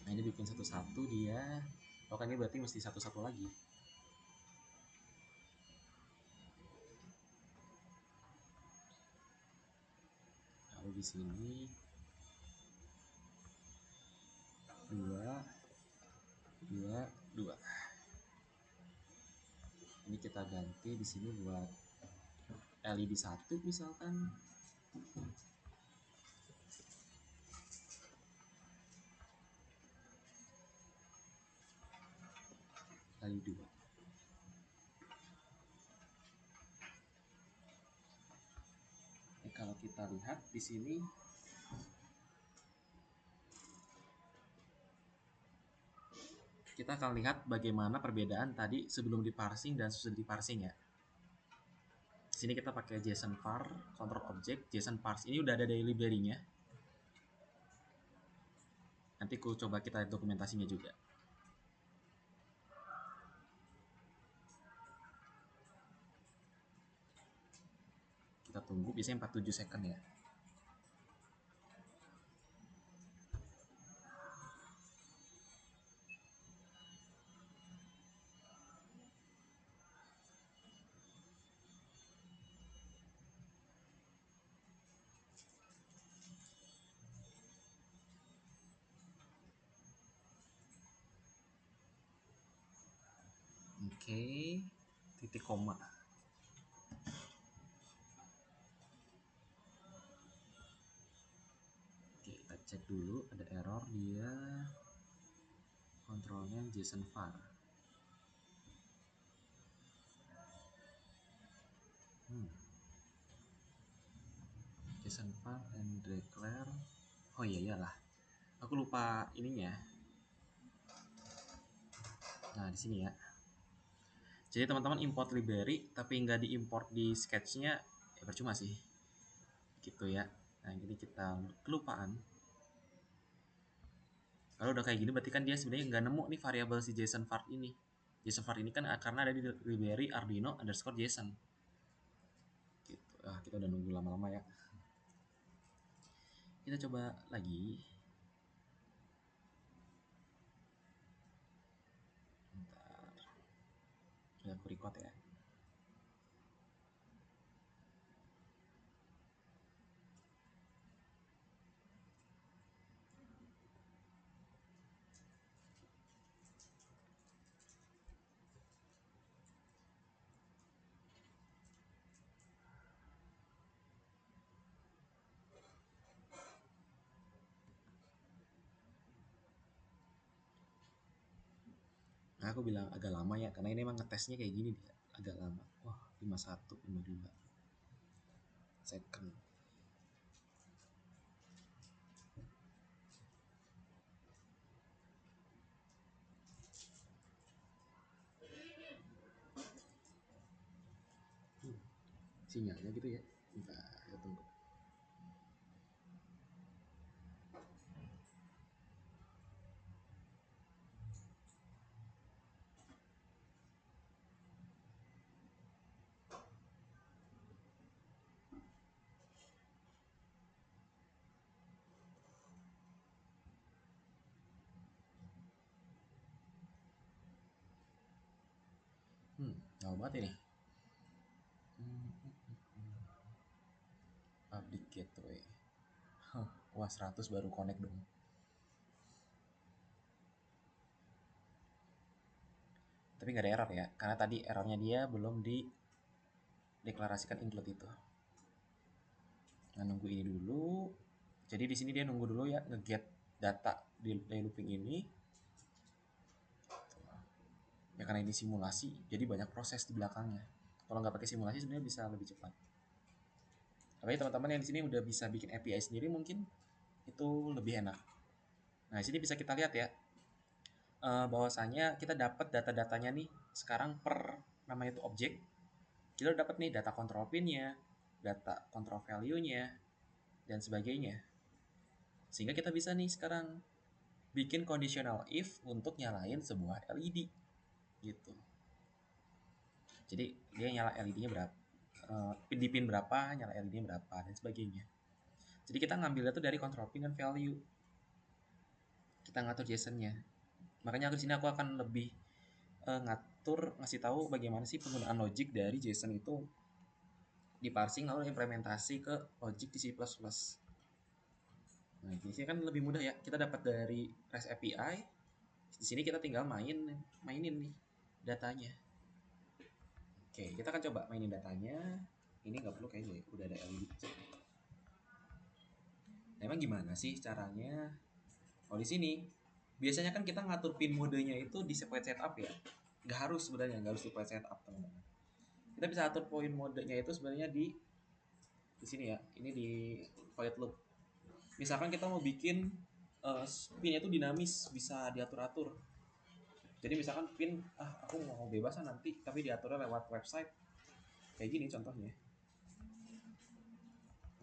A: Nah, ini bikin satu-satu dia. Oh, kan ini berarti mesti satu-satu lagi. Lalu di sini 2 2 2. Ini kita ganti di sini buat LED 1 misalkan. Kali 2. Kalau kita lihat di sini kita akan lihat bagaimana perbedaan tadi sebelum diparsing dan sesudah diparsing ya. Di sini kita pakai JSON var control object JSON parse. Ini udah ada dari library-nya. Nanti ku coba kita lihat dokumentasinya juga. Kita tunggu, biasanya 47 second ya. Oke, titik koma. Oke, kita cek dulu, ada error dia. Kontrolnya JSON var. JSON var and declare. Oh iya iyalah, aku lupa ininya. Nah di sini ya. Jadi teman-teman import library tapi nggak diimport di sketchnya, ya percuma sih. Gitu ya. Nah jadi kita kelupaan. Kalau udah kayak gini berarti kan dia sebenarnya nggak nemu nih variabel si JSON var ini. JSON var ini kan karena ada di library Arduino underscore JSON. Gitu. Kita udah nunggu lama-lama ya. Kita coba lagi. Bentar. Udah aku record ya. Nah, aku bilang agak lama ya, karena ini emang ngetesnya kayak gini dia, agak lama. Wah, 51, 52 second. Sinyalnya gitu ya. Bentar, kita tunggu. Lama banget ini. Public gateway. Wah, 100 baru connect dong. Tapi nggak ada error ya, karena tadi errornya dia belum dideklarasikan include itu. Nah, nunggu ini dulu. Jadi di sini dia nunggu dulu ya, nge-get data di looping ini. Ya karena ini simulasi, jadi banyak proses di belakangnya. Kalau nggak pakai simulasi sebenarnya bisa lebih cepat. Tapi teman-teman yang di sini udah bisa bikin API sendiri mungkin itu lebih enak. Nah, di sini bisa kita lihat ya, bahwasanya kita dapat data-datanya nih sekarang per namanya itu objek. Kita udah dapat nih data control pin-nya, data control value-nya, dan sebagainya. Sehingga kita bisa nih sekarang bikin conditional if untuk nyalain sebuah LED gitu. Jadi dia nyala LED-nya berapa, di pin berapa, nyala LED-nya berapa, dan sebagainya. Jadi kita ngambilnya tuh dari control pin dan value. Kita ngatur JSON-nya. Makanya di sini aku akan lebih ngatur, ngasih tahu bagaimana sih penggunaan logic dari JSON itu di parsing lalu implementasi ke logic di C++. Nah, di sini kan lebih mudah ya. Kita dapat dari REST API. Di sini kita tinggal mainin nih datanya. Oke, kita akan coba mainin datanya. Ini nggak perlu kayaknya, udah ada LED. Nah, emang gimana sih caranya? Oh, di sini biasanya kan kita ngatur pin modenya itu di separate setup ya. Nggak harus sebenarnya, nggak harus di separate setup teman-teman. Kita bisa atur poin modenya itu sebenarnya di sini ya. Ini di void loop. Misalkan kita mau bikin pinnya itu dinamis, bisa diatur-atur. Jadi misalkan pin, aku mau bebasan nanti, tapi diaturnya lewat website. Kayak gini contohnya.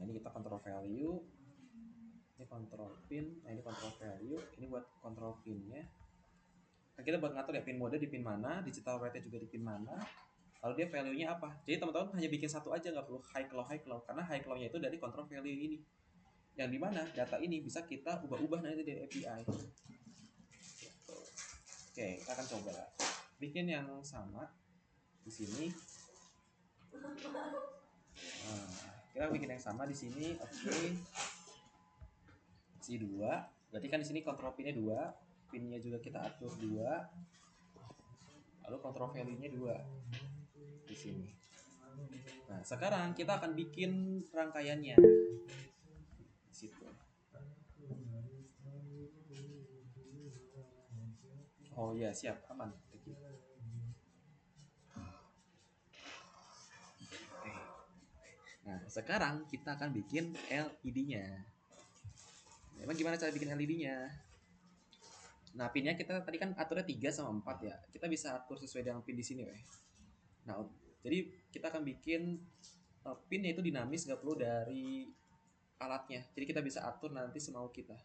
A: Nah, ini kita control value, ini control pin, nah ini control value, ini buat control pinnya. Nah, kita buat ngatur ya pin mode di pin mana, digital rate juga di pin mana, lalu dia value-nya apa. Jadi teman-teman hanya bikin satu aja, nggak perlu high low, karena high low-nya itu dari control value ini, yang dimana data ini bisa kita ubah-ubah nanti dari API. Oke, kita akan coba bikin yang sama di sini. Nah, kita bikin yang sama di sini. Oke. Si 2. Berarti kan di sini control pinnya 2, pinnya juga kita atur 2. Lalu control value-nya 2 di sini. Nah, sekarang kita akan bikin rangkaiannya di situ. Oh ya, siap, aman. Oke. Nah, sekarang kita akan bikin LED-nya. Emang gimana cara bikin LED-nya? Nah, pinnya kita tadi kan aturnya 3 sama 4 ya. Kita bisa atur sesuai dengan pin di sini, weh. Nah, jadi kita akan bikin pinnya itu dinamis, nggak perlu dari alatnya. Jadi kita bisa atur nanti semau kita.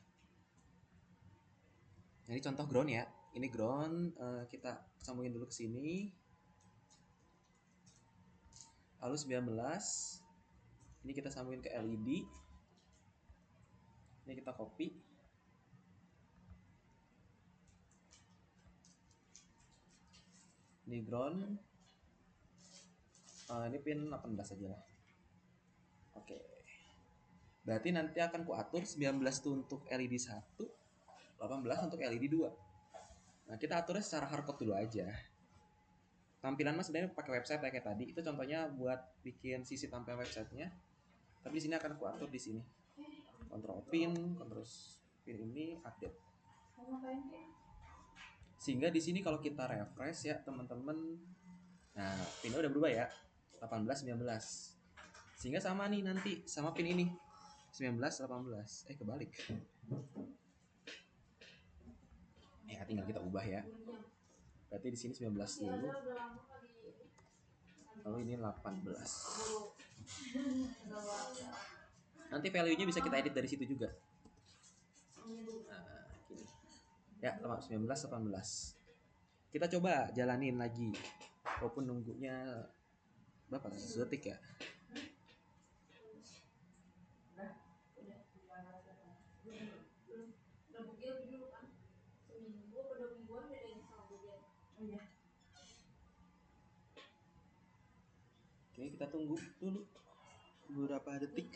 A: Nah, ini contoh ground ya. Ini ground, kita sambungin dulu ke sini. Lalu 19. Ini kita sambungin ke LED. Ini kita copy. Ini ground. Ini pin 18 aja lah. Oke. Berarti nanti akan kuatur 19 itu untuk LED 1, 18 untuk LED 2. Nah, kita aturnya secara hardcode dulu aja. Tampilan mas sebenarnya pakai website kayak tadi. Itu contohnya buat bikin sisi tampilan websitenya. Tapi di sini akan kuatur di sini. Control pin, terus pin ini update. Sehingga di sini kalau kita refresh ya teman-teman, nah pinnya udah berubah ya, 18 19. Sehingga sama nih nanti sama pin ini 19 18. Kebalik. Ya tinggal kita ubah ya. Berarti di sini 19 dulu. Lalu ini 18. Nanti value-nya bisa kita edit dari situ juga. Nah, gini. Ya, 19 18. Kita coba jalanin lagi. Walaupun nunggunya berapa? Detik ya. Oke, kita tunggu dulu beberapa detik.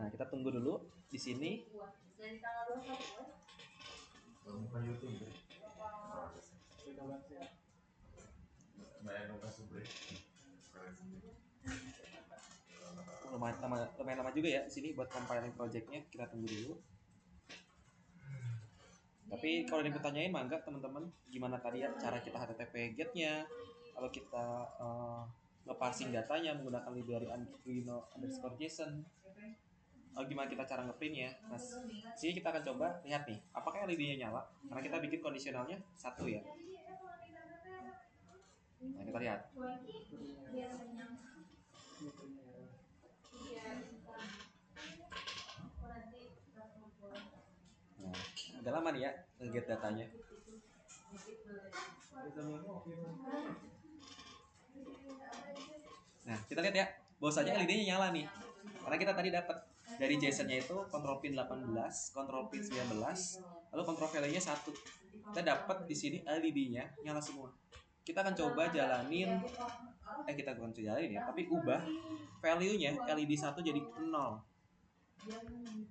A: Nah, kita tunggu dulu di sini. Lumayan lama juga ya di sini buat compiling projectnya. Kita tunggu dulu. Tapi kalau ada yang ditanyain mah enggak teman-teman, gimana tadi ya cara kita HTTP get-nya, kalau kita nge-parsing datanya menggunakan library Arduino_JSON, gimana kita cara nge-print-nya. Nah, sini kita akan coba lihat nih, apakah LED-nya nyala, karena kita bikin kondisionalnya 1 ya. Nah, kita lihat. Nah, agak lama nih ya nge-get datanya. Nah, kita lihat ya, bahwasanya LED-nya nyala nih. Karena kita tadi dapat dari JSON-nya itu control pin 18, control pin 19, lalu control value-nya 1. Kita dapat di sini LED-nya nyala semua. Kita akan coba jalanin kita bukan jalanin ya, tapi ubah value-nya LED 1 jadi 0.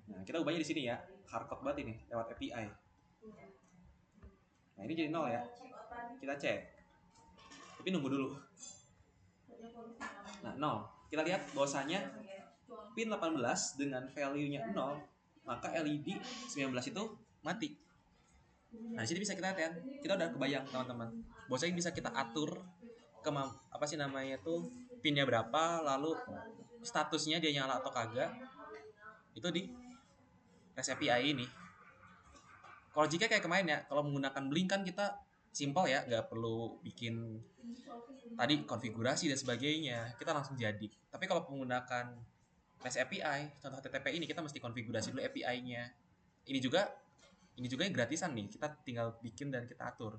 A: Nah, kita ubahnya di sini ya. Hardcode banget ini lewat API. Nah, ini jadi 0 ya. Kita cek. Tapi nunggu dulu. Nah, 0. Kita lihat bahwasanya pin 18 dengan value-nya 0, maka LED 19 itu mati. Nah, di sini bisa kita lihat ya. Kita udah kebayang teman-teman. Bahwasanya bisa kita atur apa sih namanya tuh pinnya berapa, lalu statusnya dia nyala atau kagak itu di REST API ini. Kalau jika kayak kemarin ya, kalau menggunakan Blink kan kita simpel ya, nggak perlu bikin tadi konfigurasi dan sebagainya, kita langsung jadi. Tapi kalau menggunakan REST API, contoh HTTP ini kita mesti konfigurasi dulu API-nya. Ini juga yang gratisan nih, kita tinggal bikin dan kita atur.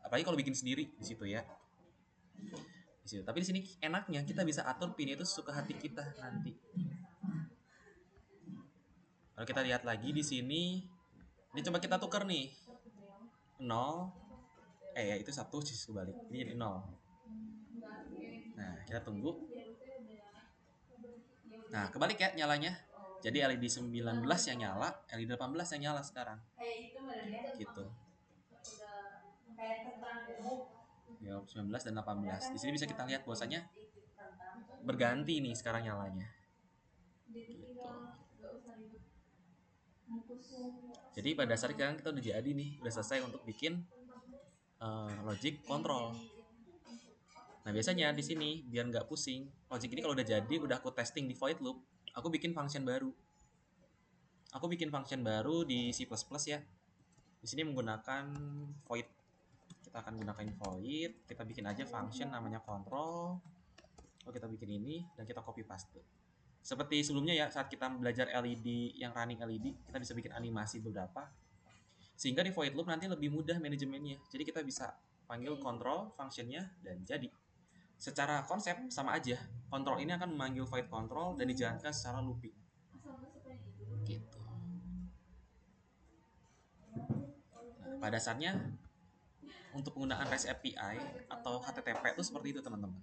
A: Apalagi kalau bikin sendiri di situ ya. Di situ. Tapi di sini enaknya kita bisa atur pin itu suka hati kita nanti. Kalau kita lihat lagi di sini, ini coba kita tuker nih. 0 ya itu 1 sisi balik. Ini jadi 0. Nah, kita tunggu. Nah, kebalik ya nyalanya. Jadi LED 19 yang nyala, LED 18 yang nyala sekarang. Gitu. Ya, 19 dan 18. Di sini bisa kita lihat bahwasanya berganti nih sekarang nyalanya. Gitu. Jadi pada dasarnya sekarang kita udah jadi nih, udah selesai untuk bikin logic control. Nah biasanya di sini biar nggak pusing, logic ini kalau udah jadi, udah aku testing di void loop, aku bikin function baru. Aku bikin function baru di C++ ya. Di sini menggunakan void. Kita akan gunakan void, kita bikin aja function namanya control. Kalau kita bikin ini dan kita copy paste. Seperti sebelumnya ya, saat kita belajar LED yang running LED, kita bisa bikin animasi beberapa. Sehingga di void loop nanti lebih mudah manajemennya. Jadi kita bisa panggil control functionnya dan jadi. Secara konsep sama aja. Control ini akan memanggil void control dan dijalankan secara looping. Gitu. Nah, pada dasarnya untuk penggunaan REST API atau HTTP itu seperti itu teman-teman.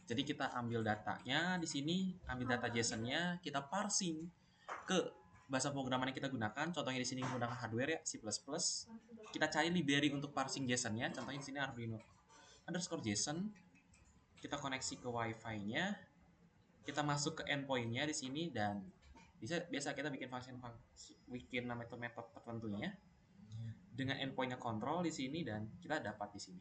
A: Jadi kita ambil datanya di sini, ambil data JSON-nya, kita parsing ke bahasa pemrograman yang kita gunakan. Contohnya di sini menggunakan hardware ya, C++. Kita cari library untuk parsing JSON-nya. Contohnya di sini Arduino_JSON. Kita koneksi ke Wi-Fi-nya. Kita masuk ke endpoint-nya di sini dan biasa kita bikin bikin metode tertentunya dengan endpoint-nya control di sini dan kita dapat di sini.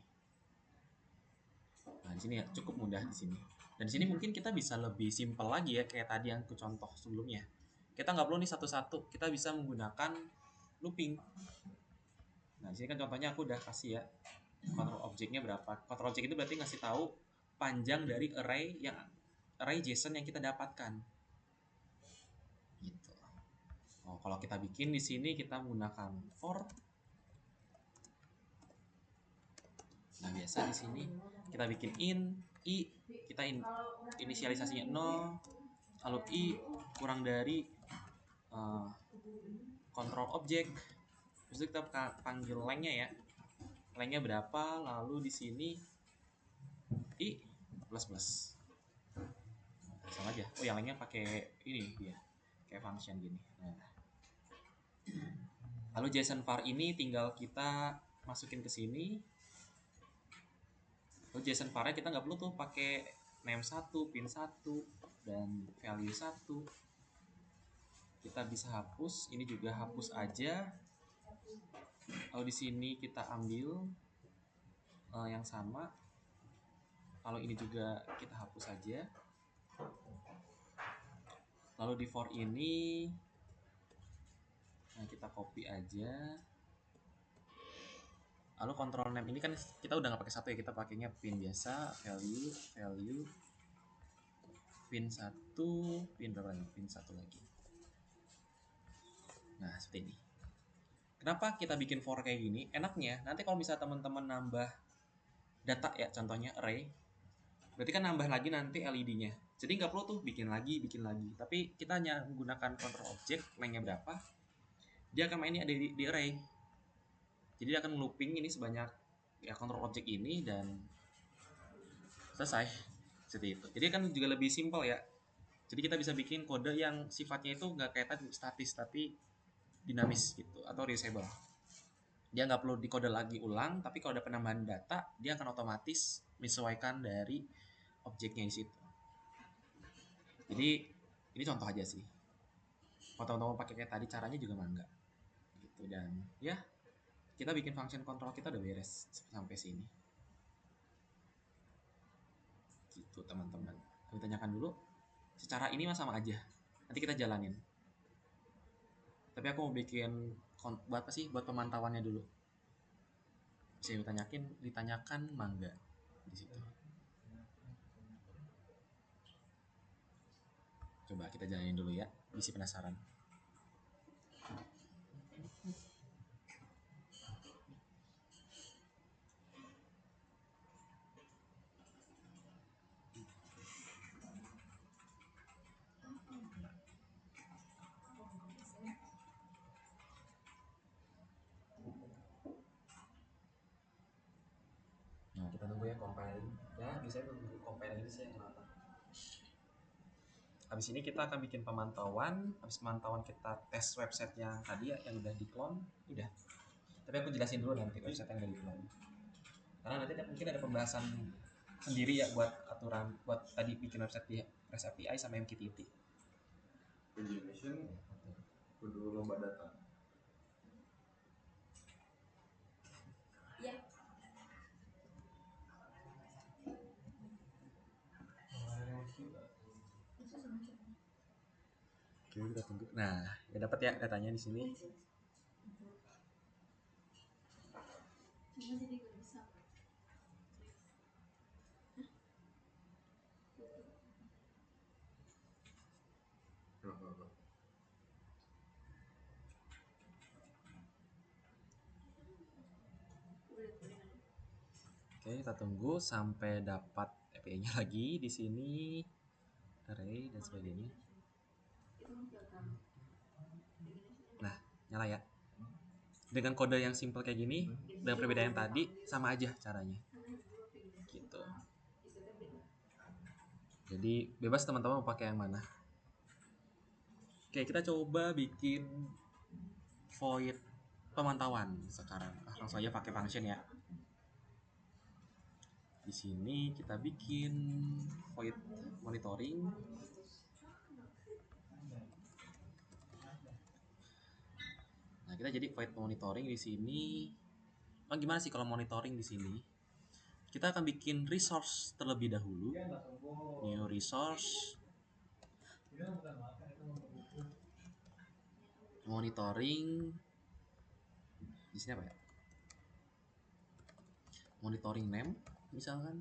A: Nah, di sini ya cukup mudah di sini. Dan di sini mungkin kita bisa lebih simpel lagi ya kayak tadi yang aku contoh sebelumnya. Kita nggak perlu nih satu-satu, kita bisa menggunakan looping. Nah, di sini kan contohnya aku udah kasih ya control objeknya berapa. Control object itu berarti ngasih tahu panjang dari array JSON yang kita dapatkan. Gitu. Oh, kalau kita bikin di sini kita menggunakan for. Nah, biasa di sini kita bikin i, kita inisialisasinya 0, lalu i kurang dari control object. Terus itu kita panggil lengthnya ya. Lengthnya berapa? Lalu di sini i plus. Sama aja. Oh, yang lainnya pakai ini dia. Kayak function gini. Nah. Lalu JSON var ini tinggal kita masukin ke sini. Lalu JSON var-nya kita nggak perlu tuh pakai name 1, pin 1 dan value 1. Kita bisa hapus, ini juga hapus aja. Lalu di sini kita ambil yang sama. Kalau ini juga kita hapus saja. Lalu di for ini kita copy aja. Lalu control name ini kan kita udah nggak pakai 1 ya, kita pakainya pin biasa, value pin 1, pin berapa lagi? Pin 1 lagi. Nah, seperti ini. Kenapa kita bikin for kayak gini? Enaknya nanti kalau misalnya teman-teman nambah data ya, contohnya array, berarti kan nambah lagi nanti LED-nya. Jadi nggak perlu tuh bikin lagi. Tapi kita hanya menggunakan control object, lengthnya berapa, dia akan mainnya ada di array. Jadi dia akan looping ini sebanyak ya control object ini dan selesai. Seperti itu. Jadi kan juga lebih simpel ya. Jadi kita bisa bikin kode yang sifatnya itu nggak kayak tadi statis tapi dinamis gitu atau reusable. Dia nggak perlu dikode lagi ulang, tapi kalau ada penambahan data, dia akan otomatis menyesuaikan dari objeknya di situ. Jadi ini contoh aja sih. Kalau teman-teman pakai kayak tadi caranya juga mangga. Gitu dan ya kita bikin function control kita udah beres sampai sini. Gitu teman-teman. Kami tanyakan dulu. secara ini mah sama aja, nanti kita jalanin. Tapi aku mau bikin buat apa sih, buat pemantauannya dulu. Bisa ditanyakan mangga di situ. Coba kita jalanin dulu ya, bisi penasaran. Nah, kita tunggu ya compiling. Ya, bisa tunggu compiling ini sih yang lama. Habis ini kita akan bikin pemantauan. Habis pemantauan kita tes website yang tadi ya, yang udah di-clone. Udah. Tapi aku jelasin dulu nanti website yang udah di-clone. Karena nanti mungkin ada pembahasan sendiri ya buat aturan, buat tadi bikin website di REST API sama MQTT.
D: Mission kudu lomba data.
E: Iya.
A: Oke, kita tunggu. Nah, ya dapat ya datanya di sini. Oke, kita tunggu sampai dapat API-nya lagi di sini, array dan sebagainya. Nah, nyala ya. Dengan kode yang simple kayak gini, dengan perbedaan yang tadi, sama aja caranya. Gitu. Jadi bebas teman-teman mau pakai yang mana. Oke, kita coba bikin void pemantauan sekarang. Langsung aja pakai function ya. Di sini kita bikin void monitoring. Nah, kita jadi void monitoring di sini. Gimana sih kalau monitoring di sini? Kita akan bikin resource terlebih dahulu. New resource. Monitoring. Di sini apa ya? Monitoring name misalkan.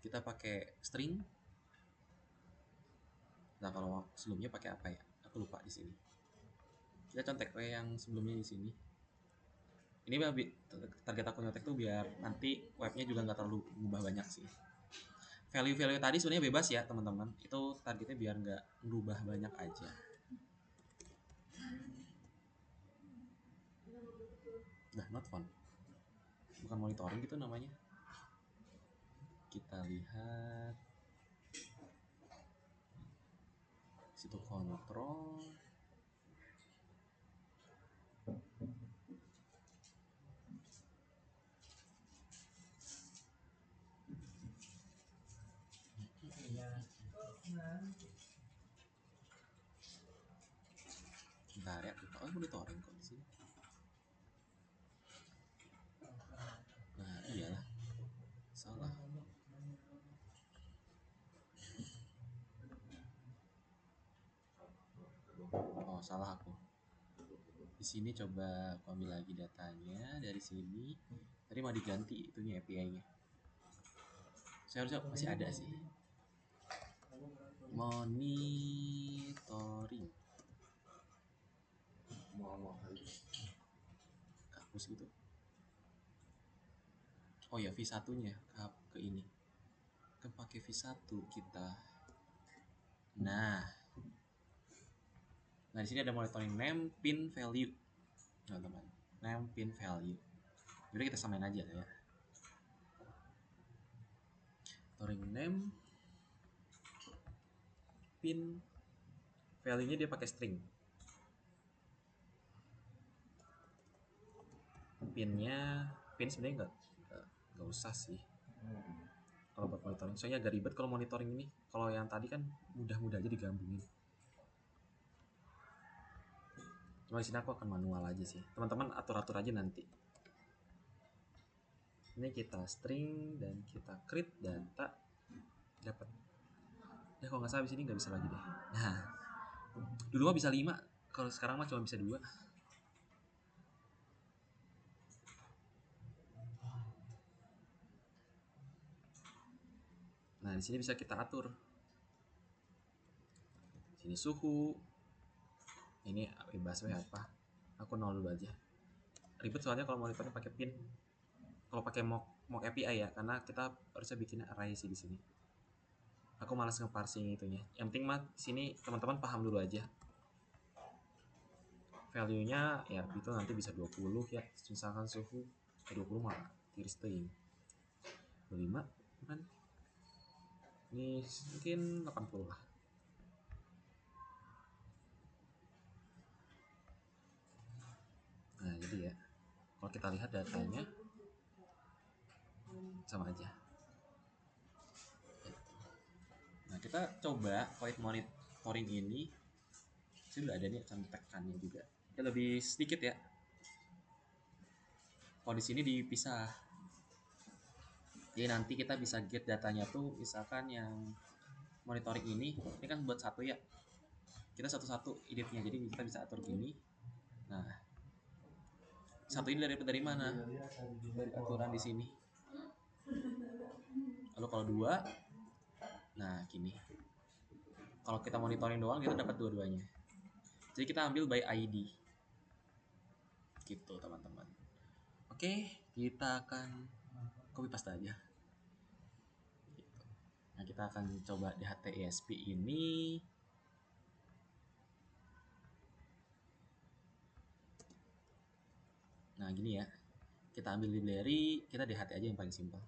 A: Kita pakai string. Nah, kalau sebelumnya pakai apa ya? Aku lupa di sini. Kita contek yang sebelumnya di sini. Ini target aku nyontek tuh biar nanti webnya juga nggak terlalu mengubah banyak sih. Value tadi sebenarnya bebas ya teman-teman. Itu targetnya biar nggak merubah banyak aja. Nah, not found. Bukan monitoring gitu namanya. Kita lihat situ kontrol. Bentar ya, oh monitoring kok di sini. Nah, iyalah. Salah. Oh, salah aku. Di sini coba aku ambil lagi datanya dari sini. Tadi mau diganti itunya API-nya. Saya harusnya masih ada sih. Monitoring. Hapus gitu. Oh ya, V1-nya ke ini. Kan pakai V1 kita. Nah, di sini ada monitoring name, pin, value. Nah, teman. Name, pin, value. Jadi kita samain aja ya. Monitoring name, pin, value-nya dia pakai string. Pin sebenarnya nggak usah sih. Kalau buat monitoring, soalnya agak ribet kalau monitoring ini. Kalau yang tadi kan mudah-mudah aja digabungin. Cuma di sini aku akan manual aja sih. Teman-teman atur-atur aja nanti. Ini kita string dan kita create data dapat. Ya kalau nggak salah di sini nggak bisa lagi deh. Nah, dulu mah bisa 5, kalau sekarang mah cuma bisa 2. Nah, di sini bisa kita atur. Sini suhu. Ini bebas apa? Aku 0 dulu aja. Ribet soalnya kalau monitornya pakai pin. Kalau pakai mock API ya, karena kita harusnya bikin array sih di sini. Aku malas ngeparsing itunya. Yang penting mah sini teman-teman paham dulu aja. Value-nya ya itu nanti bisa 20 ya, misalkan suhu 20 mah tiris teuing. 25 kan? Ini mungkin 80 lah. Nah, jadi ya kalau kita lihat datanya sama aja. Nah, kita coba void monitoring ini. Sudah ada nih contekannya juga. Ya lebih sedikit ya. Kalau di sini dipisah. Jadi nanti kita bisa get datanya tuh, misalkan yang monitoring ini kan buat satu ya. Kita satu-satu editnya. Jadi kita bisa atur gini. Nah, satu ini dari mana? Dari aturan di sini. Lalu kalau 2, nah gini. Kalau kita monitoring doang kita dapat dua-duanya. Jadi kita ambil by ID. Gitu teman-teman. Oke, kita akan copy paste aja. Gitu. Nah, kita akan coba DHT-ESP ini. Nah, gini ya. Kita ambil library, kita DHT aja yang paling simpel.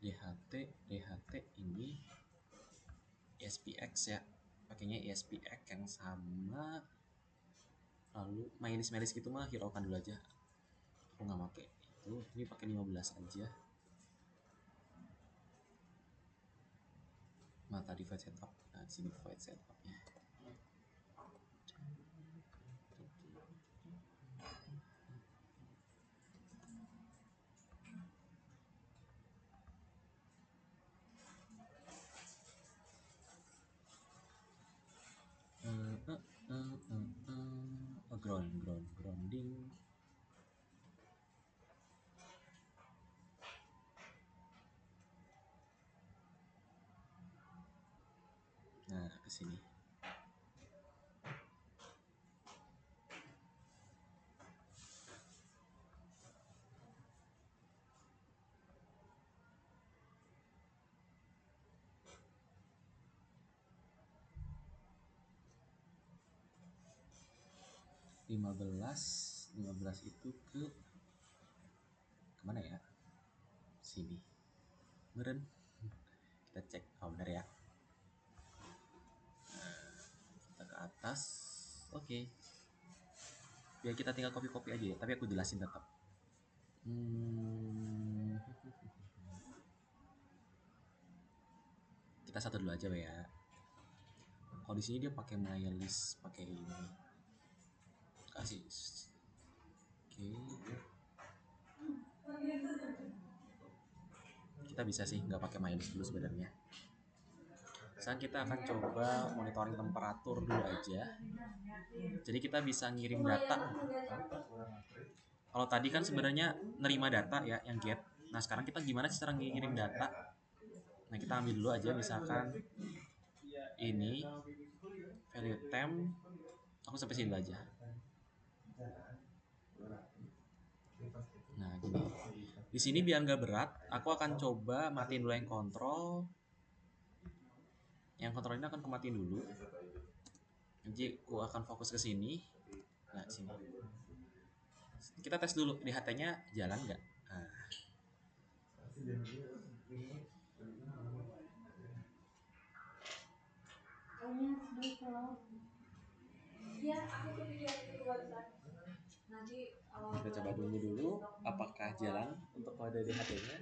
A: DHT ini ESPX ya. Pakainya ESPX yang sama. Lalu MyList gitu mah hiraukan dulu aja. Aku nggak pakai itu. Ini pakai 15 aja. Mata device setup. Nah, di sini device setupnya. Grounding. Nah, ke sini. Lima belas itu ke kemana ya? Sini. Beren. Kita cek. Oh, benar ya. Nah, kita ke atas. Oke. Biar kita tinggal copy aja ya. Tapi aku jelasin tetap. Kita satu dulu aja ya. Kalau di sini dia pakai MyList, pakai ini. Kasih. Oke. Kita bisa sih nggak pakai MyList dulu sebenarnya. Sekarang kita akan coba monitoring temperatur dulu aja. Jadi kita bisa ngirim data. Kalau tadi kan sebenarnya nerima data ya yang get. Nah, sekarang kita gimana sih cara ngirim data? Nah, kita ambil dulu aja misalkan ini value temp. Aku sampai sini aja. Nah, gini. Di sini biar nggak berat, aku akan coba matiin dulu yang kontrol. Yang kontrol ini akan kematiin dulu. Jadi aku akan fokus ke sini. Nah, sini. Kita tes dulu DHT-nya jalan nggak? Nah. Kita coba dulu apakah jalan untuk kode DHT-nya.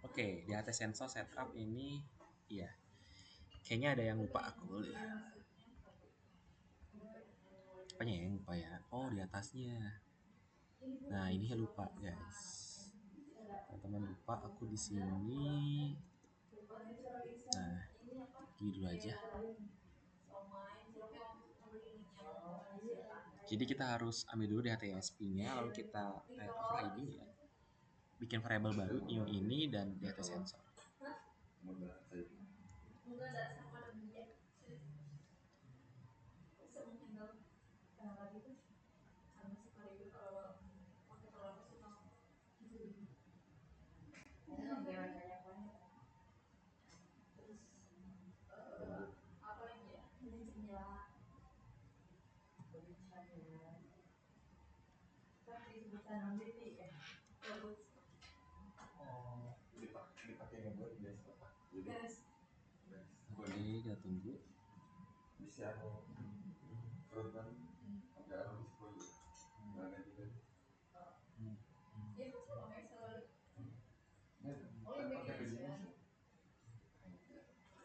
A: Oke, di HT sensor setup ini, iya, kayaknya ada yang lupa aku. Apanya ya yang lupa ya? Oh, di atasnya. Nah, ini yang lupa guys. Teman-teman lupa aku di sini. Nah, gini dulu aja. Jadi kita harus ambil dulu di HTSP-nya, lalu kita overriding ya, bikin variabel baru new ini dan data sensor. Oke, kita tunggu.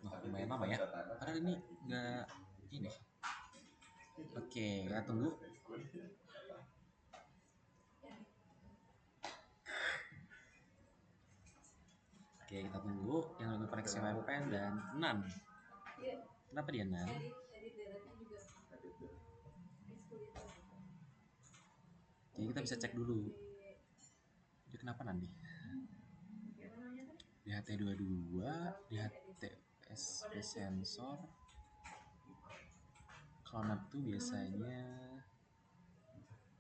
A: Wah, lumayan lama ya. Padahal ini nggak ini. Oke, kita tunggu. Oke, kita tunggu yang lagu koneksi webpen dan NaN. Kenapa dia NaN? Jadi kita bisa cek dulu. Dia kenapa NaN nih? Di HT22, di HTSP sensor. Kalau NaN itu biasanya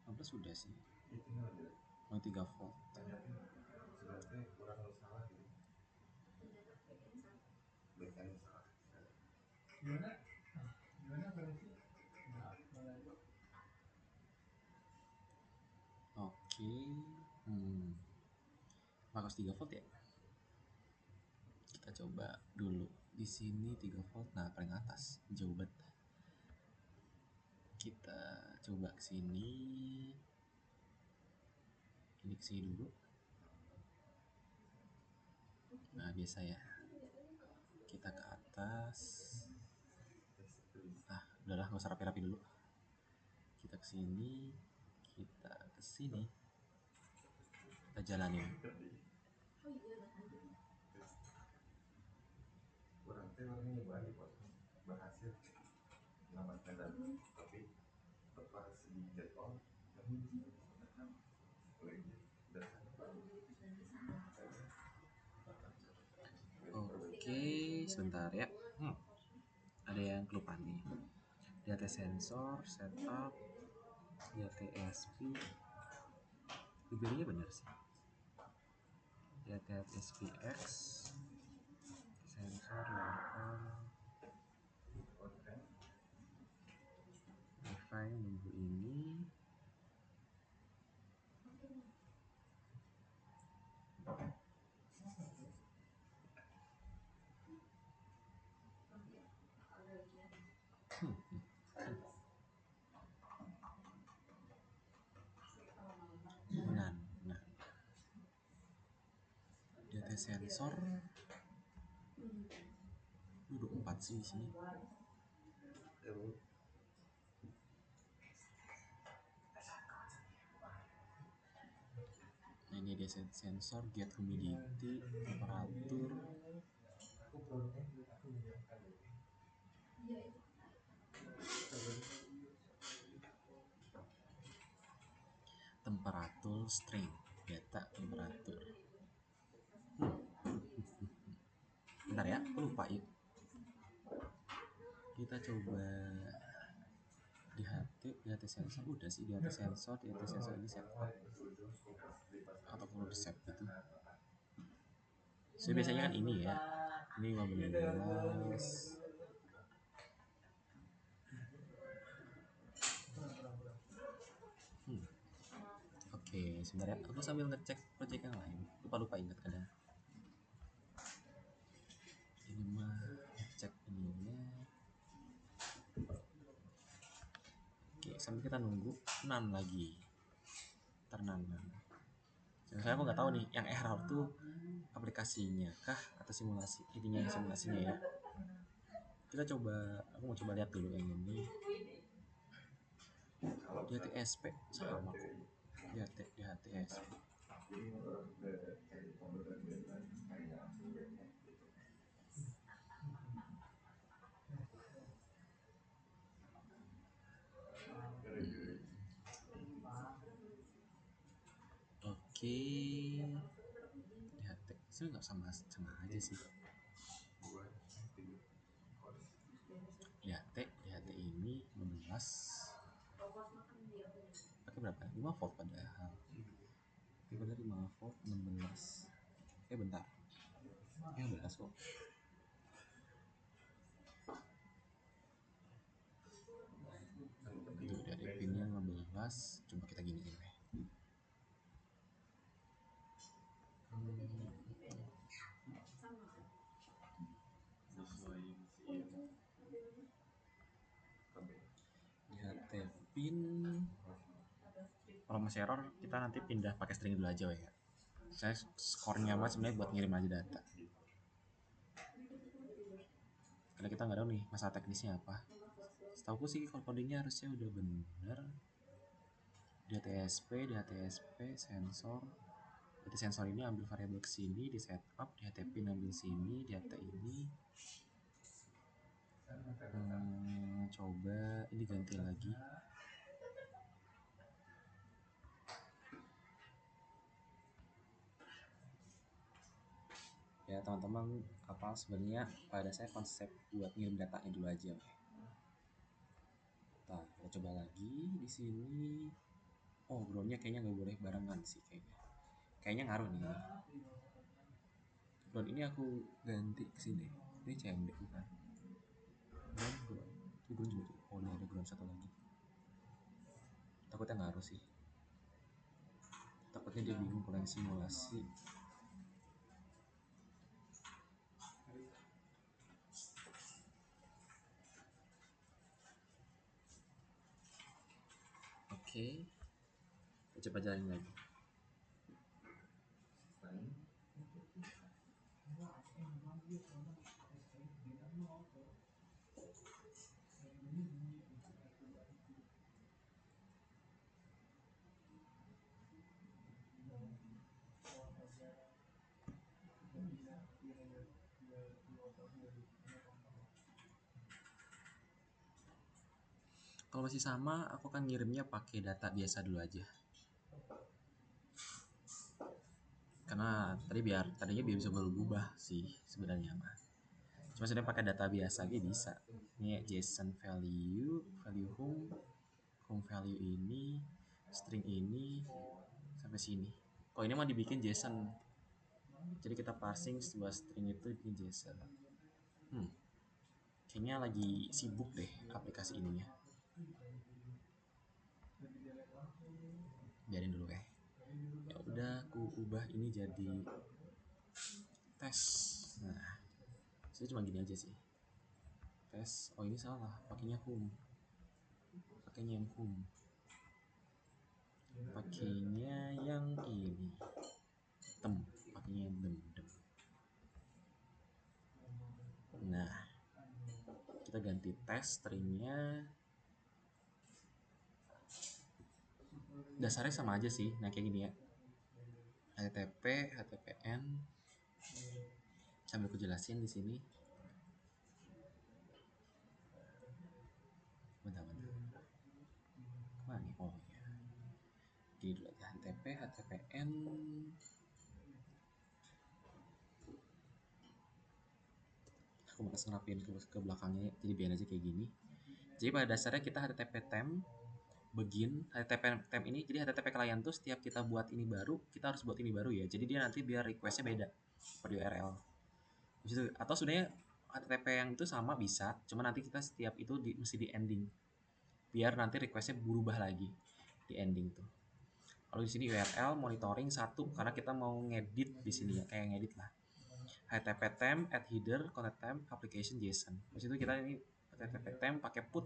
A: 15 sudah sih. Mau 3 volt. Oke. Makas 3 volt ya. Kita coba dulu. Di sini 3 volt. Nah, paling atas, jauh banget. Kita coba ke sini. Ini ke sini dulu. Nah, biasa ya. Kita ke atas. Udahlah, nggak usah rapi-rapi dulu. Kita ke sini, kita ke sini. Kita jalanin. Oke, sebentar ya. Ada yang kelupaan nih. Data sensor, setup, DTSP. Bibirnya benar sih. Data SPX, sensor, Wi-Fi nunggu ini. Nah, data sensor 24 sih di sini. Nah, ini dia sensor, get humidity, temperatur. Temperatur string, data temperatur. Bentar ya, aku lupa yuk. Kita coba di HT sensor udah sih, di HT sensor ini setup atau perlu di set gitu. So biasanya kan ini ya, ini 15. Oke, sebentar ya, aku sambil ngecek project yang lain. Lupa ingat kadang. Ini mah ngecek ininya. Oke, sambil kita nunggu NaN lagi. NaN. Saya aku nggak tahu nih yang error tuh aplikasinya kah atau simulasi intinya simulasinya ya. Kita coba, aku mau coba lihat dulu yang ini di HTSP sama kok di HTSP. Oke, lihat sih nggak sama sama aja sih. Lihat ini 16 pakai berapa? 5 volt padahal. Oke, padahal 5 volt 16. Bentar. 15 kok. Itu dari pinnya 15. Coba kita gini deh. Lihat pin. Kalau masih error kita nanti pindah pakai string dulu aja ya. Saya skornya mas sebenarnya buat ngirim aja data. Karena kita nggak tahu nih masalah teknisnya apa. Setahu sih kalau codingnya harusnya udah bener. Di HTSP sensor. Jadi sensor ini ambil variabel ke sini, di setup, di HTP ambil sini, di HT ini. Coba ini ganti lagi. Ya teman-teman, apa sebenarnya pada saya konsep buat ngirim datanya dulu aja. Nah, kita coba lagi di sini. Oh, groundnya kayaknya nggak boleh barengan sih kayaknya. Kayaknya ngaruh nih. Ground ini aku ganti ke sini. Ini CMD bukan. Ground. Ini ground juga. Oh, ini ada ground satu lagi. Takutnya ngaruh sih. Takutnya dia bingung kalau yang simulasi. Oke. Kita coba jalanin lagi. Kalau masih sama, aku akan ngirimnya pakai data biasa dulu aja. Karena tadinya biar bisa berubah sih sebenarnya mah. Cuma sebenarnya pakai data biasa aja bisa. Ini JSON value home value ini, string ini sampai sini. Kalau ini mah dibikin JSON. Jadi kita parsing sebuah string itu bikin JSON. Kayaknya lagi sibuk deh aplikasi ininya. Biarin dulu ya udah aku ubah ini jadi tes. Nah saya cuma gini aja sih, tes. Oh ini salah, pakainya yang home, pakainya yang ini pakainya yang dem. Nah kita ganti tes stringnya, dasarnya sama aja sih. Nah kayak gini ya, HTTPN sambil aku jelasin di sini. Bentar. Kemana nih? Oh ya. Gini dulu aja, HTTPN. Aku malas ngerapin ke belakangnya, jadi biar aja kayak gini. Jadi pada dasarnya kita HTTP temp begin. HTTP temp ini, jadi HTTP client tuh setiap kita buat ini baru, kita harus buat ini baru ya. Jadi dia nanti biar requestnya beda per URL. Atau sebenarnya HTTP yang itu sama bisa, cuma nanti kita setiap itu mesti di ending. Biar nanti requestnya berubah lagi di ending tuh. Kalau di sini URL monitoring 1 karena kita mau ngedit di sini ya, kayak ngedit lah. HTTP temp add header content temp application JSON. Di situ kita ini HTTP temp pakai put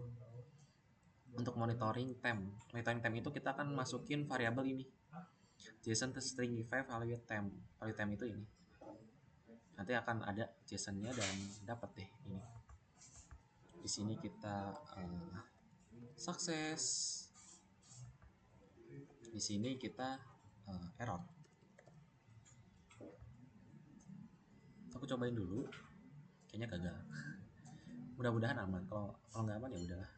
A: untuk monitoring temp. Monitoring temp itu kita akan masukin variabel ini. JSON to stringify value temp. Value temp itu ini. Nanti akan ada JSON-nya dan dapat deh ini. Di sini kita sukses. Di sini kita error. Aku cobain dulu. Kayaknya gagal. Mudah-mudahan aman. Kalau nggak aman ya udahlah.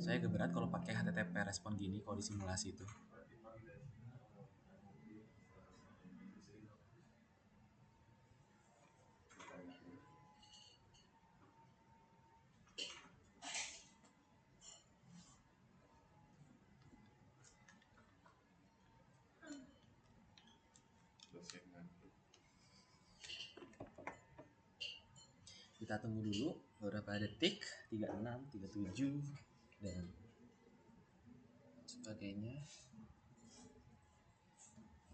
A: Saya agak berat kalau pakai HTTP respon gini kalau di simulasi itu. Kita tunggu dulu beberapa detik, 36, 37 dan sebagainya.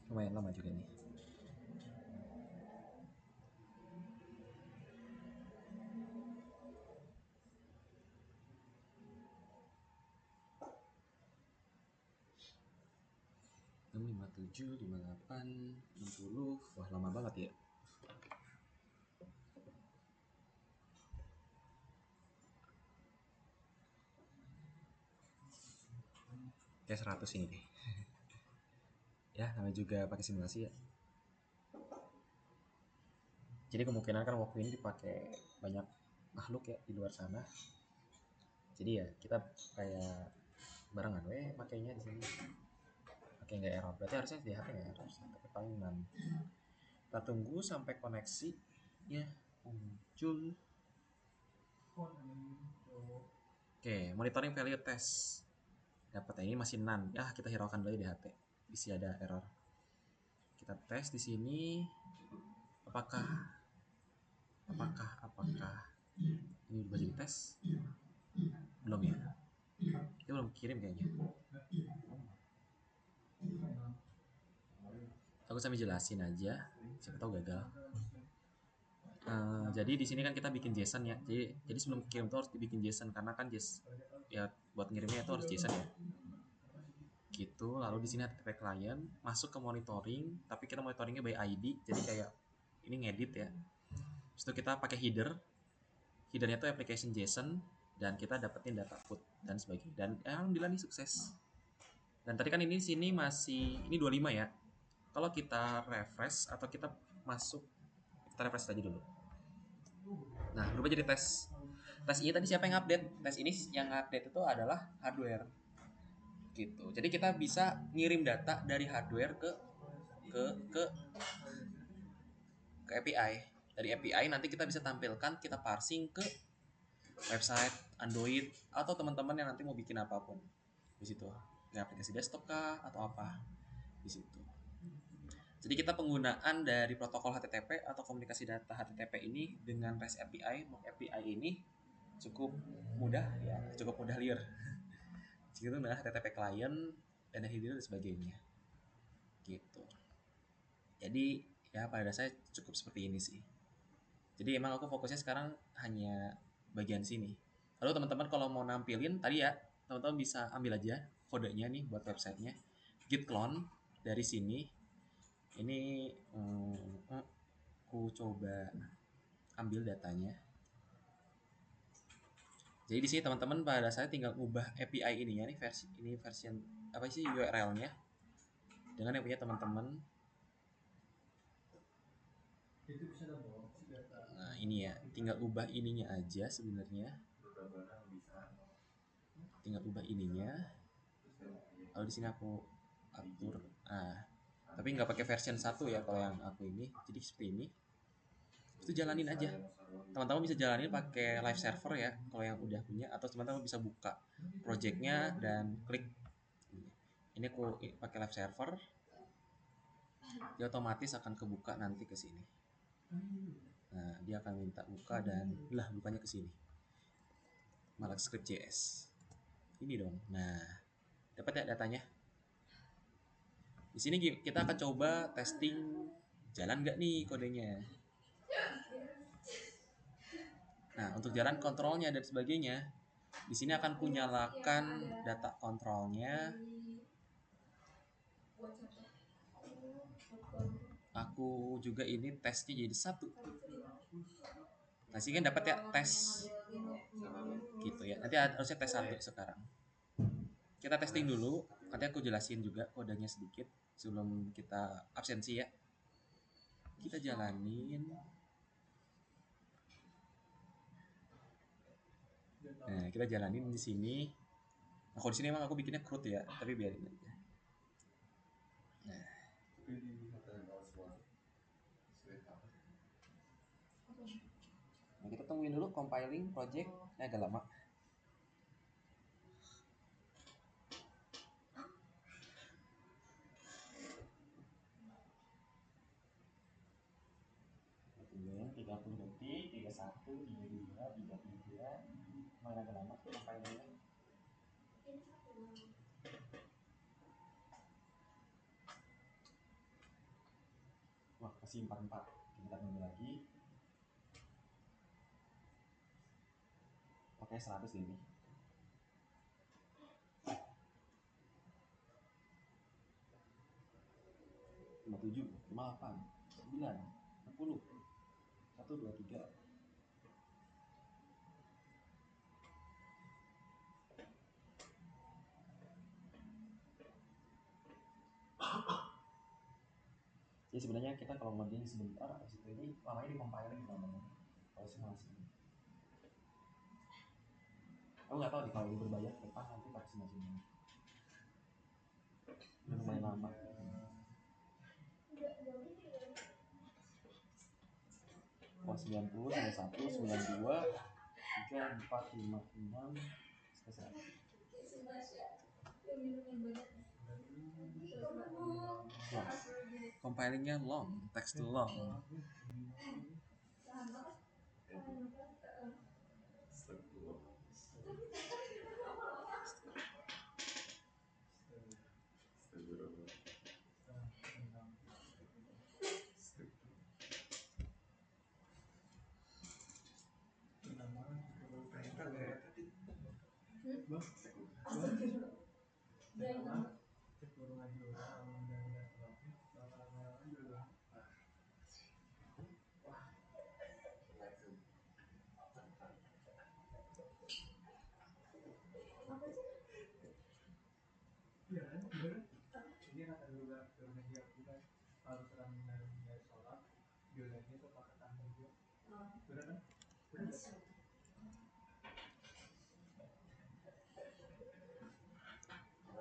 A: Lumayan lama juga nih. Enam 57, 58, 60. Wah, lama banget ya. Kayak 100 ini deh. Ya, namanya juga pakai simulasi ya. Jadi kemungkinan kan waktu ini dipakai banyak makhluk ya di luar sana. Jadi ya kita kayak barengan makainya di sini. Pakai nggak error. Berarti harusnya di HP nggak error. Tapi paling 6. Kita tunggu sampai koneksinya muncul. Oke, monitoring failure test. Dapat ini masih none. Ya, kita hiraukan dulu di HT. Isi ada error. Kita tes di sini. Apakah ini udah jadi tes? Belum ya? Dia belum kirim kayaknya. Aku sambil jelasin aja. Siapa tahu gagal. Jadi di sini kan kita bikin JSON ya. Jadi sebelum kirim tuh harus dibikin JSON karena kan ya buat ngirimnya itu harus JSON ya. Gitu. Lalu di sini HTTP client masuk ke monitoring, tapi kita monitoringnya by ID. Jadi kayak ini ngedit ya. Terus itu kita pakai header. Headernya itu application JSON dan kita dapetin data put dan sebagainya. Dan alhamdulillah nih sukses. Dan tadi kan ini sini masih ini 25 ya. Kalau kita refresh atau kita masuk, kita refresh aja dulu. Nah, berubah jadi tes. Tes ini tadi siapa yang update? Tes ini yang update itu adalah hardware. Gitu. Jadi kita bisa ngirim data dari hardware ke API. Dari API nanti kita bisa tampilkan, kita parsing ke website, Android, atau teman-teman yang nanti mau bikin apapun di situ. Di aplikasi desktop kah atau apa di situ. Jadi kita penggunaan dari protokol HTTP atau komunikasi data HTTP ini dengan REST API, API ini cukup mudah ya, cukup mudah liar. Gitu nah HTTP client dan header dan sebagainya. Gitu. Jadi ya pada dasarnya cukup seperti ini sih. Jadi emang aku fokusnya sekarang hanya bagian sini. Lalu teman-teman kalau mau nampilin tadi ya, teman-teman bisa ambil aja kodenya nih buat websitenya. Git clone dari sini. Ini aku coba ambil datanya. Jadi di sini teman-teman pada dasarnya tinggal ubah API ininya nih versi apa sih URL-nya dengan yang punya teman-teman. Nah, ini ya, tinggal ubah ininya aja sebenarnya. Tinggal ubah ininya. Lalu di sini aku atur. Tapi nggak pakai version 1 ya kalau yang aku ini. Jadi seperti ini. Itu jalanin aja. Teman-teman bisa jalanin pakai live server ya kalau yang udah punya, atau teman-teman bisa buka projectnya dan klik. Ini aku pakai live server. Dia otomatis akan kebuka nanti ke sini. Nah, dia akan minta buka dan bukanya ke sini. Malah script.js. Ini dong. Nah, dapat ya datanya. Di sini kita akan coba testing jalan nggak nih kodenya. Nah, untuk jalan kontrolnya dan sebagainya, Di sini akan ku nyalakan data kontrolnya. Aku juga ini tesnya jadi 1. Nah, sini kan dapat ya tes gitu ya. Nanti harusnya tes 1 sekarang. Kita testing dulu. Nanti aku jelasin juga kodenya sedikit sebelum kita absensi ya. Kita jalanin. Nah, kita jalanin di sini. Nah, kalau di sini emang aku bikinnya CRUD ya, tapi biarin aja. Nah, kita tungguin dulu compiling project. Agak lama. Tungguin 30 detik, 31, 32, 33. Main agak lama compilingnya. Wah, masih 44. Kita tunggu lagi. Oke, 100 ini. 57, 58, 9, 60, 1, 2, 3. Jadi sebenarnya kita kalau ngoding sebentar, habis itu ini lamanya di compiling namanya. Kalau simulasi. Aku nggak tahu nih kalau ini berbayar ke depan nanti pakai simulasinya. Lumayan lama. Oh, 90, 91, 92, 3, 4, 5, 6, selesai. Long. Compilingnya long, text to long.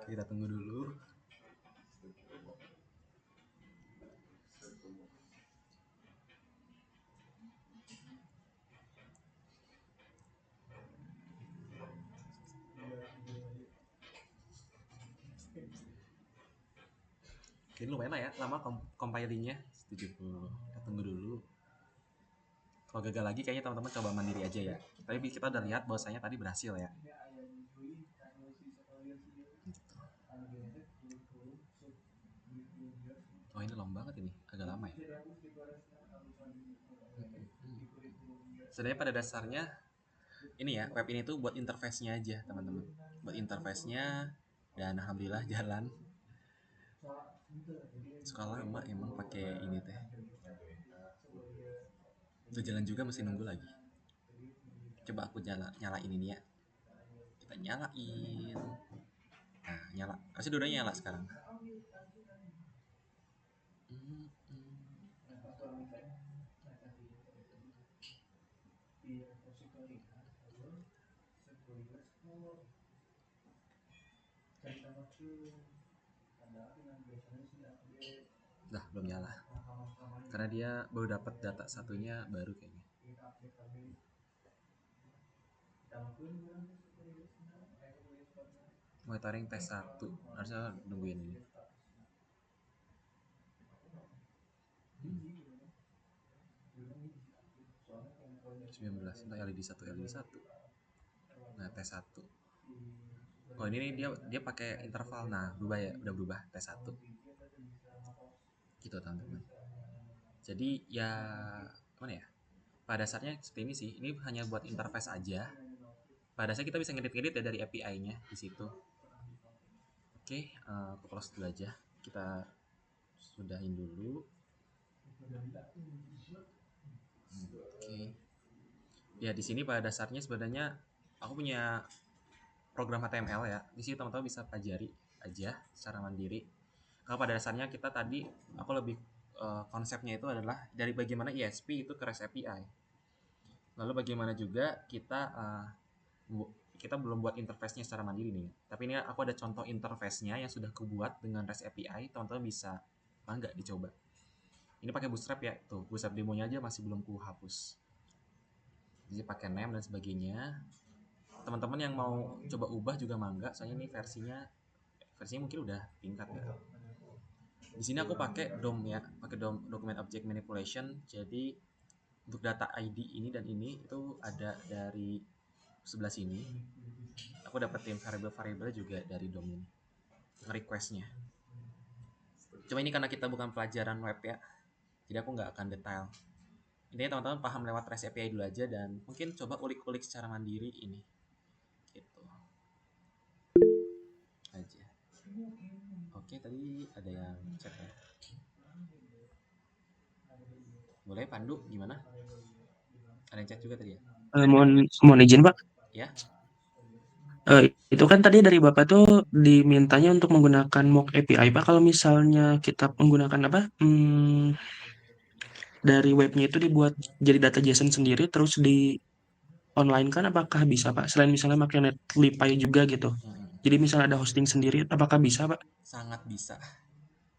A: Kita tunggu dulu. Oke, lumayan lah ya, lama compilingnya 70. Kita tunggu dulu. Kalau gagal lagi kayaknya teman-teman coba mandiri aja ya. Tapi kita udah lihat bahwasanya tadi berhasil ya. Gitu. Oh, ini long banget ini, agak lama ya. Sebenarnya pada dasarnya ini ya, web ini tuh buat interface-nya aja, teman-teman. Buat interface-nya, dan alhamdulillah jalan. Suka lama emang pakai ini teh. Udah jalan juga masih nunggu lagi. Coba aku nyalain ini ya. Kita nyalain. Nah, nyala. Harusnya dua-duanya nyala sekarang. Nah, belum nyala. Karena dia baru dapat data satunya baru kayaknya. Monitoring tes 1. Harusnya nungguin ini. 19. Entah LED 1, LED 1. Nah, tes 1. Oh, ini dia pakai interval. Nah, berubah ya, udah berubah tes 1. Gitu, teman-teman. Jadi ya mana ya? Pada dasarnya seperti ini sih. Ini hanya buat interface aja. pada dasarnya kita bisa ngedit-ngedit ya dari API-nya di situ. Oke, aku close dulu aja. Kita sudahin dulu. Oke. Ya di sini pada dasarnya sebenarnya aku punya program HTML ya. Di sini teman-teman bisa pelajari aja secara mandiri. Kalau pada dasarnya kita tadi aku lebih konsepnya itu adalah dari bagaimana ISP itu ke REST API. Lalu bagaimana juga kita belum buat interface-nya secara mandiri nih. Tapi ini aku ada contoh interface-nya yang sudah kubuat dengan REST API. Teman-teman bisa nggak dicoba. Ini pakai Bootstrap ya. Tuh, Bootstrap demonya aja masih belum ku hapus. Jadi pakai name dan sebagainya. Teman-teman yang mau coba ubah juga mangga. Soalnya ini versinya mungkin udah tingkat ya. Di sini aku pakai DOM ya, pakai DOM, Document Object Manipulation. Jadi untuk data ID ini dan ini itu ada dari sebelah sini. Aku dapetin variabel-variabel juga dari DOM ini. Requestnya. Cuma ini karena kita bukan pelajaran web ya, jadi aku nggak akan detail. Intinya teman-teman paham lewat REST API dulu aja dan mungkin coba ulik-ulik secara mandiri ini. Gitu. Aja. Oke, tadi ada yang chat ya. Boleh Pandu gimana? Ada yang chat juga tadi ya?
C: Mohon izin Pak.
A: Ya.
C: Itu kan tadi dari Bapak tuh dimintanya untuk menggunakan mock API Pak. Kalau misalnya kita menggunakan apa? Dari webnya itu dibuat jadi data JSON sendiri terus di online kan apakah bisa Pak? Selain misalnya pakai Netlify juga gitu. Jadi misalnya ada hosting sendiri, apakah bisa Pak?
A: Sangat bisa.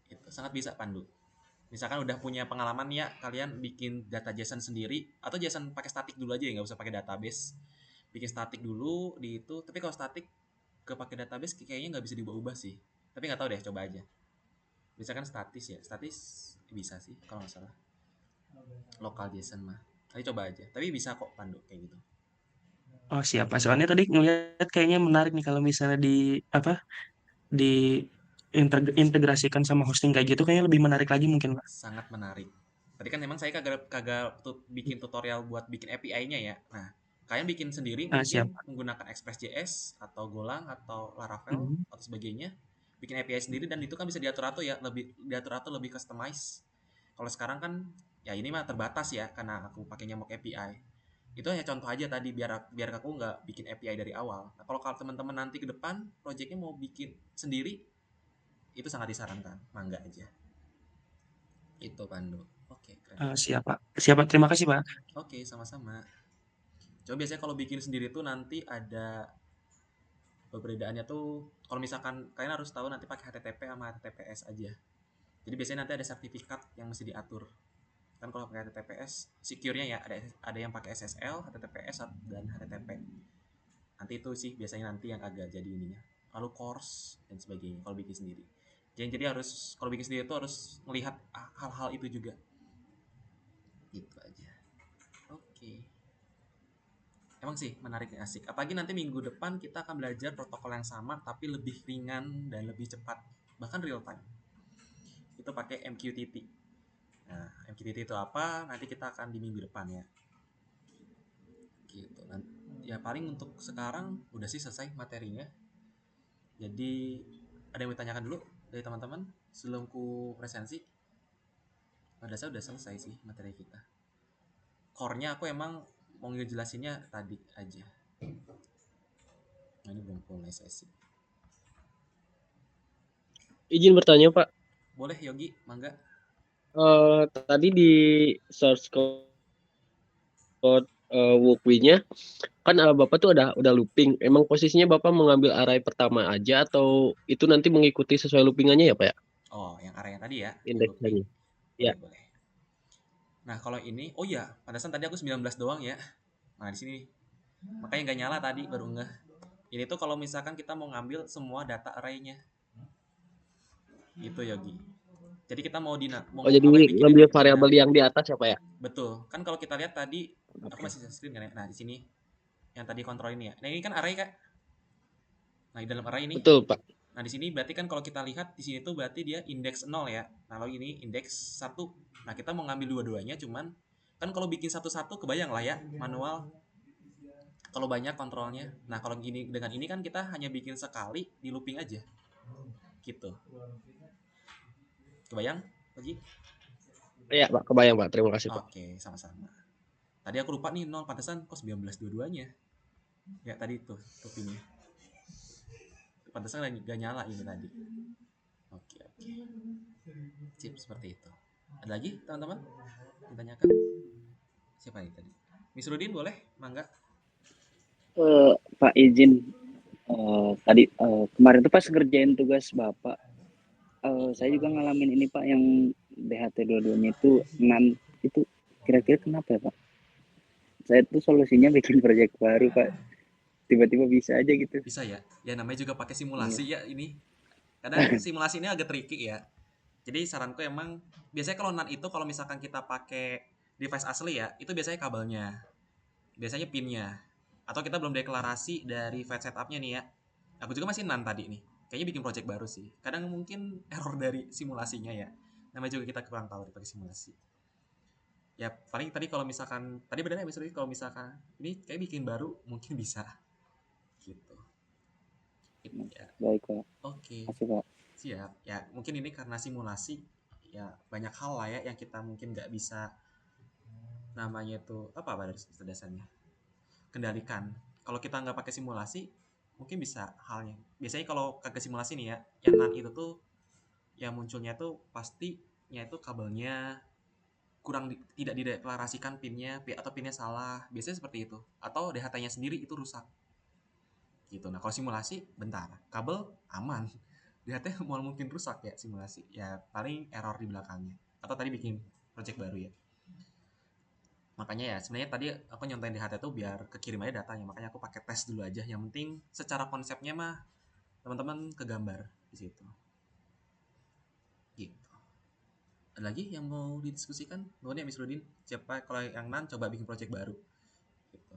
A: Itu sangat bisa Pandu. Misalkan udah punya pengalaman ya kalian bikin data JSON sendiri atau JSON pakai statik dulu aja ya, nggak usah pakai database. Bikin statik dulu di itu, tapi kalau statik ke pakai database kayaknya nggak bisa diubah-ubah sih. Tapi nggak tahu deh, coba aja. Misalkan statis ya, statis bisa sih kalau nggak salah. Lokal JSON mah. Tapi coba aja. Tapi bisa kok Pandu kayak gitu.
C: Oh siapa? Soalnya tadi ngeliat kayaknya menarik nih kalau misalnya di apa di integrasikan sama hosting kayak gitu kayaknya lebih menarik lagi mungkin Pak.
A: Sangat menarik. Tadi kan memang saya kagak kagak bikin tutorial buat bikin API-nya ya. Nah, kalian bikin sendiri
C: Ah siap.
A: mungkin menggunakan Express.js atau Golang atau Laravel
C: Mhm.
A: atau sebagainya. Bikin API sendiri dan itu kan bisa diatur-atur ya, lebih customize. Kalau sekarang kan ya ini mah terbatas ya karena aku pakainya mock API. Itu hanya contoh aja tadi biar aku nggak bikin API dari awal. Nah, kalau teman-teman nanti ke depan projectnya mau bikin sendiri, itu sangat disarankan, mangga aja. Itu Pandu. Oke, keren.
C: Siap Pak. Siap Pak. Terima kasih Pak.
A: Oke, sama-sama. Coba biasanya kalau bikin sendiri tuh nanti ada perbedaannya tuh kalau misalkan kalian harus tahu nanti pakai HTTP sama HTTPS aja. Jadi biasanya nanti ada sertifikat yang mesti diatur. Kan kalau pakai HTTPS, secure-nya ya ada yang pakai SSL, HTTPS dan HTTP. Nanti itu sih biasanya nanti yang agak jadi ininya. Lalu course dan sebagainya kalau bikin sendiri. Jadi harus kalau bikin sendiri itu harus melihat hal-hal itu juga. Gitu aja. Oke. Emang sih menarik dan asik. Apalagi nanti minggu depan kita akan belajar protokol yang sama tapi lebih ringan dan lebih cepat. Bahkan real time. Itu pakai MQTT. Nah, MQTT itu apa? Nanti kita akan di minggu depan ya. Gitu. Ya paling untuk sekarang udah sih selesai materinya. Jadi ada yang mau ditanyakan dulu dari teman-teman sebelum ku presensi? Pada saya udah selesai sih materi kita. Core-nya aku emang mau ngejelasinnya tadi aja. Nah, ini belum mulai sesi.
E: Izin bertanya Pak.
A: Boleh Yogi, mangga.
E: Tadi di source code Wokwi-nya kan Bapak tuh udah looping. Emang posisinya Bapak mengambil array pertama aja atau itu nanti mengikuti sesuai loopingannya ya Pak ya?
A: Oh, yang area yang tadi ya, yang
E: Indeksnya.
A: looping.
E: Ya.
A: Boleh. Nah, kalau ini, oh iya, pantesan tadi aku 19 doang ya. Nah, di sini. Makanya nggak nyala tadi, baru ngeh. Ini tuh kalau misalkan kita mau ngambil semua data array-nya. Itu Yogi. Jadi kita mau
E: Jadi ngambil variabel yang di atas ya Pak ya?
A: Betul. Kan kalau kita lihat tadi, aku masih screen kan ya. Nah, di sini yang tadi kontrol ini ya. Nah, ini kan array Kak. Nah, di dalam array ini.
E: Betul, Pak.
A: Nah, di sini berarti kan kalau kita lihat di sini tuh berarti dia indeks 0 ya. Nah, lalu ini indeks 1. Nah, kita mau ngambil dua-duanya cuman kan kalau bikin satu-satu kebayang lah ya, manual kalau banyak kontrolnya. Nah kalau gini dengan ini kan kita hanya bikin sekali di looping aja gitu. Kebayang lagi?
E: Iya Pak, kebayang Pak. Terima kasih Pak.
A: Oke, sama-sama. Tadi aku lupa nih 0, pantesan kok 19 dua-duanya. Ya tadi tuh loopingnya. Pantesan gak nyala ini tadi. Oke. Sip, seperti itu. Ada lagi teman-teman? Ditanyakan? Siapa ini tadi? Miss Rudin boleh? Mangga.
F: Pak izin, tadi kemarin tuh pas ngerjain tugas Bapak, saya juga ngalamin ini Pak, yang DHT dua-duanya itu NaN itu, kira-kira kenapa ya Pak? Saya tuh solusinya bikin proyek baru Pak, tiba-tiba bisa aja gitu.
A: Bisa ya? Ya namanya juga pakai
F: Iya.
A: simulasi ya ini. Kadang simulasi ini agak tricky ya. Jadi saranku emang biasanya kalau NaN itu kalau misalkan kita pakai device asli ya, itu biasanya kabelnya. Biasanya pinnya. Atau kita belum deklarasi dari file setupnya nih ya. Aku juga masih NaN tadi nih. Kayaknya bikin project baru sih. Kadang mungkin error dari simulasinya ya. Namanya juga kita kurang tahu pakai simulasi. Ya paling tadi kalau misalkan tadi benar ya misalnya kalau misalkan ini kayak bikin baru mungkin bisa gitu. Ya.
F: Baik Pak,
A: Oke.
F: makasih Pak.
A: Siap. Ya mungkin ini karena simulasi ya banyak hal lah ya yang kita mungkin nggak bisa namanya tuh apa pada dasarnya kendalikan. Kalau kita nggak pakai simulasi mungkin bisa halnya. Biasanya kalau kagak simulasi nih ya, yang NaN itu tuh yang munculnya tuh pastinya itu kabelnya kurang tidak dideklarasikan pinnya atau pinnya salah. Biasanya seperti itu. Atau DHT-nya sendiri itu rusak. Gitu. Nah, kalau simulasi bentar, kabel aman. DHT mau mungkin rusak ya simulasi. Ya paling error di belakangnya. Atau tadi bikin project baru ya. Makanya ya sebenarnya tadi aku nyontain DHT tuh biar kekirim aja datanya. Makanya aku pakai tes dulu aja. Yang penting secara konsepnya mah teman-teman kegambar di situ. Gitu. Ada lagi yang mau didiskusikan? Nuhun ya Miss Rudin. Siapa kalau yang NaN coba bikin project baru. Gitu.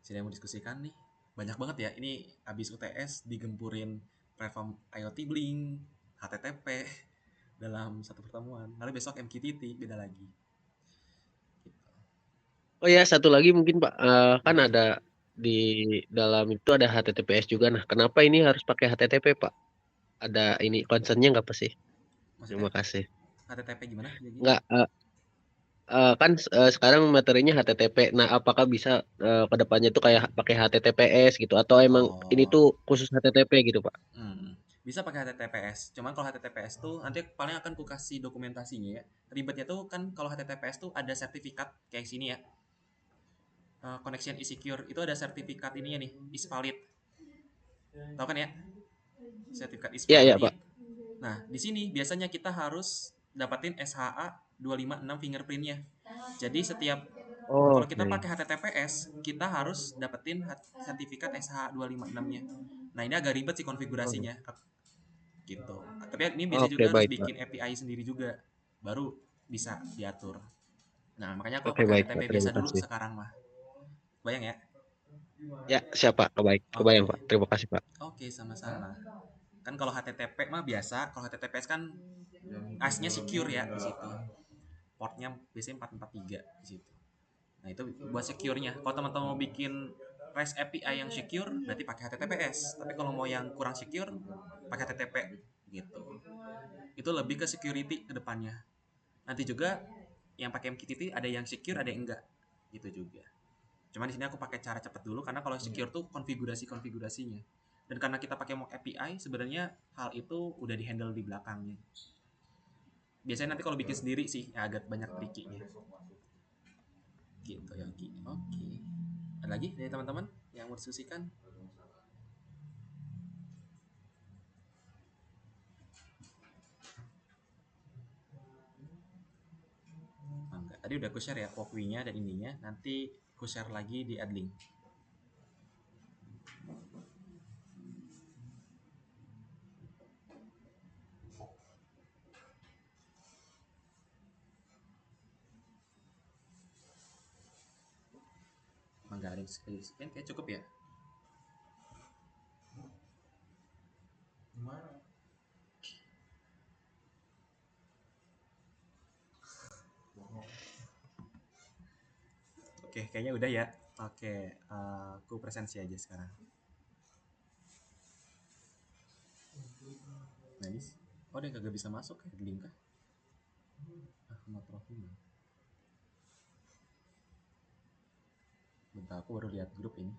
A: Sini yang mau diskusikan nih. Banyak banget ya. Ini abis UTS digempurin platform IoT Blink, HTTP dalam satu pertemuan. Lalu besok MQTT beda lagi. Gitu.
E: Oh ya, satu lagi mungkin Pak, kan ada di dalam itu ada HTTPS juga. Nah, kenapa ini harus pakai HTTP Pak? Ada ini concernnya nggak Pak sih?
A: Maksudnya
E: Terima kasih.
A: HTTP gimana? Jadi
E: Nggak, kan sekarang materinya HTTP. Nah, apakah bisa ke depannya tuh kayak pakai HTTPS gitu? Atau emang ini
A: oh,
E: tuh khusus HTTP gitu Pak?
A: bisa pakai HTTPS. Cuman kalau HTTPS tuh nanti paling akan ku kasih dokumentasinya ya. Ribetnya tuh kan kalau HTTPS tuh ada sertifikat kayak sini ya. Connection is secure itu ada sertifikat ininya nih, is valid. Tahu kan ya? Sertifikat is
E: Iya, iya Pak.
A: valid. Nah, di sini biasanya kita harus dapatin SHA 256 fingerprintnya. Jadi setiap kalau kita
E: Oke,
A: pakai HTTPS, kita harus dapetin sertifikat SH 256-nya. Nah, ini agak ribet sih
E: oh,
A: konfigurasinya. Gitu. Tapi ini biasanya
E: oke
A: juga harus
E: baik Pak.
A: bikin API sendiri juga. Baru bisa diatur. Nah, makanya aku
E: Oke
A: pakai
E: baik
A: HTTP
E: Pak.
A: biasa
E: Terima
A: dulu
E: kasih.
A: sekarang mah. Bayang ya?
E: Ya, siapa? Kebaik, kebayang
A: Oke.
E: Pak. Terima kasih Pak.
A: Oke, sama-sama. Kan kalau HTTP mah biasa, kalau HTTPS kan AS-nya secure ya di situ. Portnya biasanya 443 di situ. Nah, itu buat secure-nya. Kalau teman-teman mau bikin REST API yang secure, berarti pakai HTTPS. Tapi kalau mau yang kurang secure, pakai HTTP gitu. Itu lebih ke security ke depannya. Nanti juga yang pakai MQTT ada yang secure, ada yang enggak. Gitu juga. Cuman di sini aku pakai cara cepet dulu karena kalau secure tuh konfigurasinya. Dan karena kita pakai mock API, sebenarnya hal itu udah dihandle di belakangnya. Biasanya nanti kalau bikin sendiri sih ya agak banyak tricky-nya. Gitu ya, oke. Ada lagi dari teman-teman yang mau diskusikan? Enggak. Tadi udah aku share ya walkthrough-nya dan ininya. Nanti aku share lagi di Adlink. Enggak ada yang sekian kayak cukup ya. Oke, kayaknya udah ya. Oke, aku presensi aja sekarang. Nice. Oh, dia kagak bisa masuk ya, link kah? Ahmad Rohim. Bentar, aku baru lihat grup ini.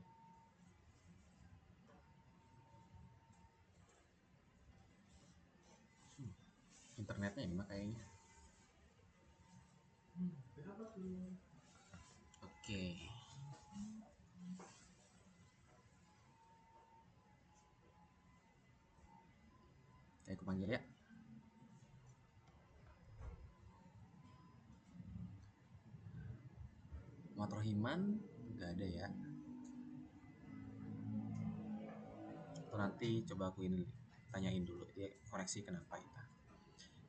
A: Internetnya ini mah kayaknya. Oke. Aku panggil ya. Ahmad Rohiman nggak ada ya. Atau nanti coba aku ini tanyain dulu dia koreksi kenapa itu.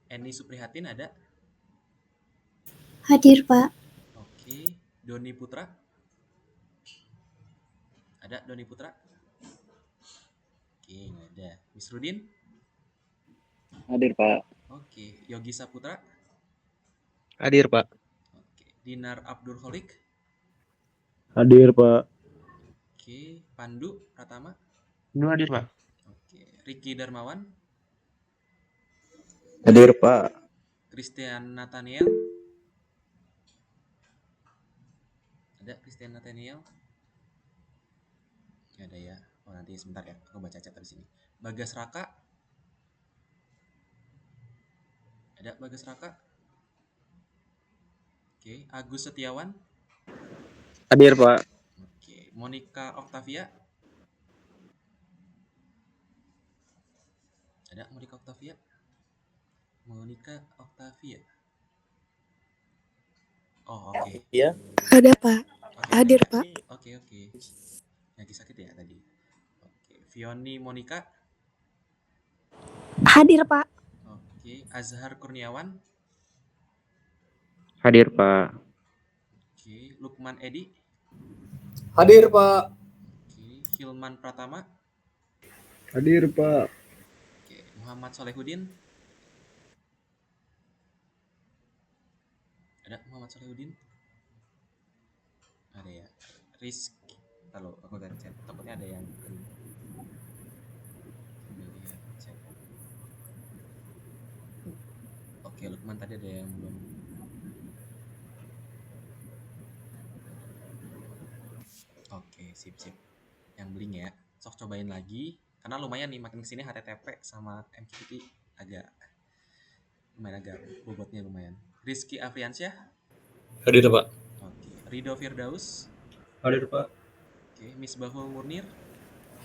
A: Eni Suprihatin ada?
G: Hadir, Pak.
A: Oke. Doni Putra? Ada Doni Putra? Oke, nggak ada. Miss Rudin?
E: Hadir, Pak.
A: Oke. Yogi Saputra?
E: Hadir, Pak.
A: Oke. Dinar Abdul Holik?
B: Hadir, Pak.
A: Oke. Pandu Pratama?
C: Dua hadir, Pak.
A: Oke. Ricky Darmawan?
H: Hadir, Pak.
A: Christian Nathaniel? Ada Christian Nathaniel? Nggak ada ya. Oh, nanti sebentar ya. Aku baca chat di sini. Bagas Raka? Ada Bagas Raka? Oke. Agus Setiawan?
E: Hadir, Pak.
A: Oke. Monica Octavia? Ada Monica Octavia? Monica Octavia. Oh, oke.
H: Iya.
G: Ada, Pak.
A: Oke,
G: Hadir,
A: oke.
G: Pak.
A: Oke. Lagi sakit ya tadi. Oke. Fioni Monica?
G: Hadir, Pak.
A: Oke. Azhar Kurniawan?
E: Hadir, Pak.
A: Oke. Lukman Edi?
H: Hadir, Pak.
A: Oke. Hilman Pratama?
B: Hadir, Pak.
A: Oke. Muhammad Solehudin? Ada Muhammad Solehudin? Ada ya. Rizky. Lalu aku lihat chat. Takutnya ada yang ini. Coba lihat chat. Oke, Lukman tadi ada yang belum. Oke, sip. Yang bling ya. Sok cobain lagi. Karena lumayan nih makin kesini HTTP sama MQTT agak bobotnya lumayan. Rizky Afriansyah?
H: Hadir, Pak.
A: Oke. Rido Firdaus?
H: Hadir, Pak.
A: Oke. Misbahul Murnir?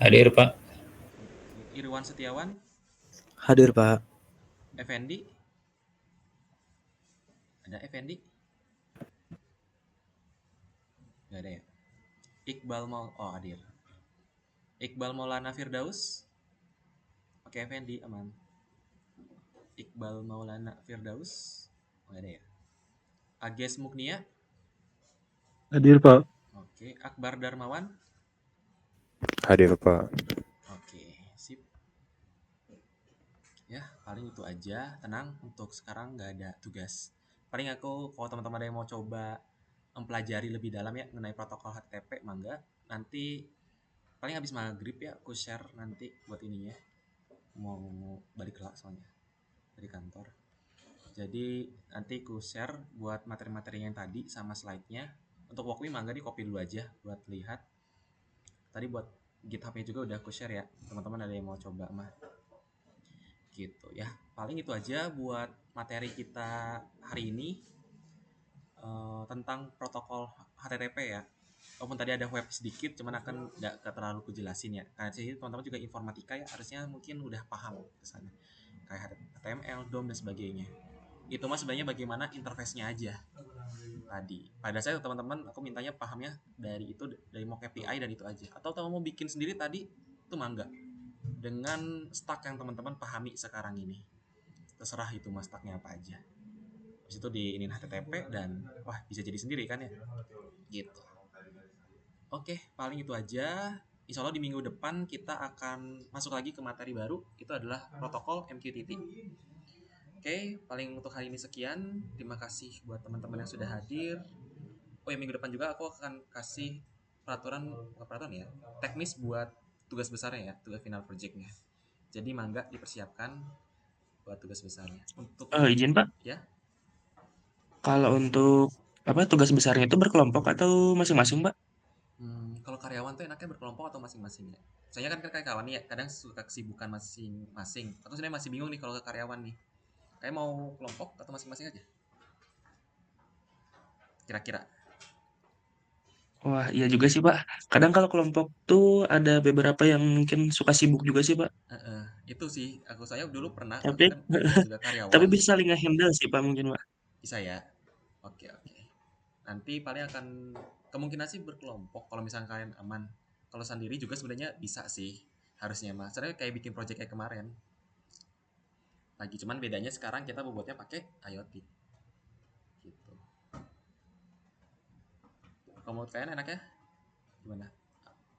H: Hadir, Pak.
A: Oke. Irwan Setiawan?
H: Hadir, Pak.
A: Effendi? Ada Effendi? Gak ada ya? Iqbal hadir. Iqbal Maulana Firdaus? Oke, Effendi aman. Iqbal Maulana Firdaus? Gak ada ya? Ages Muknia?
B: Hadir, Pak.
A: Oke. Akbar Darmawan?
B: Hadir, Pak.
A: Oke, sip. Ya, paling itu aja. Tenang, untuk sekarang nggak ada tugas. Paling aku, kalau teman-teman ada yang mau coba mempelajari lebih dalam ya mengenai protokol HTTP, mangga. Nanti paling habis maghrib ya, aku share nanti buat ininya. Mau balik kelas soalnya dari kantor. Jadi nanti aku share buat materi-materi yang tadi sama slide-nya. Untuk walkme mangga di copy dulu aja buat lihat. Tadi buat GitHub-nya juga udah aku share ya. Teman-teman ada yang mau coba mah. Gitu ya. Paling itu aja buat materi kita hari ini tentang protokol HTTP ya. Walaupun tadi ada web sedikit, cuman akan nggak terlalu kejelasin ya. Karena sih teman-teman juga informatika ya, harusnya mungkin udah paham ke sana. Kayak HTML, DOM dan sebagainya. Itu mah sebenarnya bagaimana interface-nya aja tadi. Pada saya teman-teman aku mintanya pahamnya dari itu, dari mock API dan itu aja. Atau mau bikin sendiri tadi itu mangga. Dengan stack yang teman-teman pahami sekarang ini. Terserah itu mas stacknya apa aja. Habis itu diinin HTTP dan wah bisa jadi sendiri kan ya. Gitu. Oke, paling itu aja. Insya Allah di minggu depan kita akan masuk lagi ke materi baru. Itu adalah protokol MQTT. Oke, paling untuk hari ini sekian. Terima kasih buat teman-teman yang sudah hadir. Oh ya, minggu depan juga aku akan kasih bukan peraturan ya, teknis buat tugas besarnya ya, tugas final projectnya. Jadi mangga dipersiapkan buat tugas besarnya. Untuk
C: Izin Pak,
A: ya,
C: kalau untuk tugas besarnya itu berkelompok atau masing-masing Pak?
A: kalau karyawan tuh enaknya berkelompok atau masing-masing ya? Soalnya kan karyawan nih ya, kadang suka kesibukan masing-masing. Aku sebenarnya masih bingung nih kalau ke karyawan nih. Kayak mau kelompok atau masing-masing aja? Kira-kira.
C: Wah, iya juga sih Pak. Kadang kalau kelompok tuh ada beberapa yang mungkin suka sibuk juga sih Pak.
A: Heeh, itu sih. Saya dulu pernah, aku
C: Tapi
A: kan punya juga
C: tapi
A: karyawan.
C: bisa saling nge-handle sih Pak mungkin Pak.
A: Bisa ya? Oke, oke. Nanti paling akan kemungkinan sih berkelompok kalau misalnya kalian aman. Kalau sendiri juga sebenarnya bisa sih harusnya mah. Soalnya kayak bikin project kayak kemarin. Lagi cuman bedanya sekarang kita membuatnya pakai IoT. Gitu. Kalau menurut kalian enaknya gimana?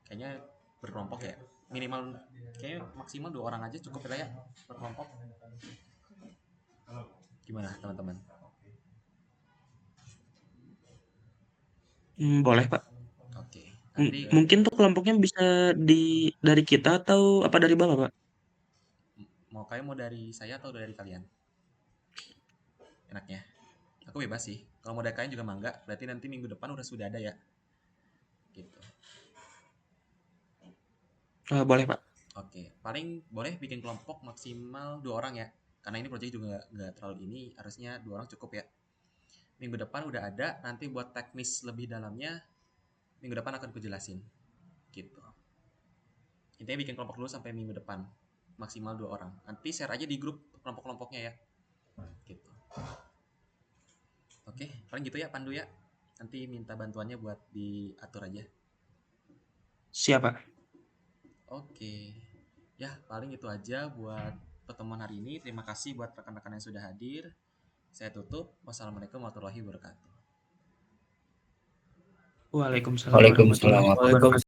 A: Kayaknya berkelompok ya. Minimal kayaknya maksimal 2 orang aja cukup ya berkelompok. Gimana teman-teman?
C: Boleh Pak.
A: Oke. Nanti
C: Mungkin tuh kelompoknya bisa dari kita atau apa dari Bapak Pak?
A: mau dari saya atau dari kalian? Enaknya. Aku bebas sih. Kalau mau dari kalian juga mangga. Berarti nanti minggu depan sudah ada ya. Gitu.
C: Boleh Pak.
A: Oke, paling boleh bikin kelompok maksimal 2 orang ya. Karena ini proyek juga nggak terlalu ini, harusnya 2 orang cukup ya. Minggu depan udah ada, nanti buat teknis lebih dalamnya minggu depan akan kujelasin. Gitu. Intinya bikin kelompok dulu sampai minggu depan, maksimal 2 orang. Nanti share aja di grup kelompok-kelompoknya ya. Gitu. Oke, paling gitu ya Pandu ya. Nanti minta bantuannya buat diatur aja.
C: Siap Pak.
A: Oke. Ya, paling itu aja buat pertemuan hari ini. Terima kasih buat rekan-rekan yang sudah hadir. Saya tutup. Wassalamualaikum warahmatullahi wabarakatuh.
C: Waalaikumsalam
H: Waalaikumsalam
C: warahmatullahi
H: warahmatullahi
C: wabarakatuh.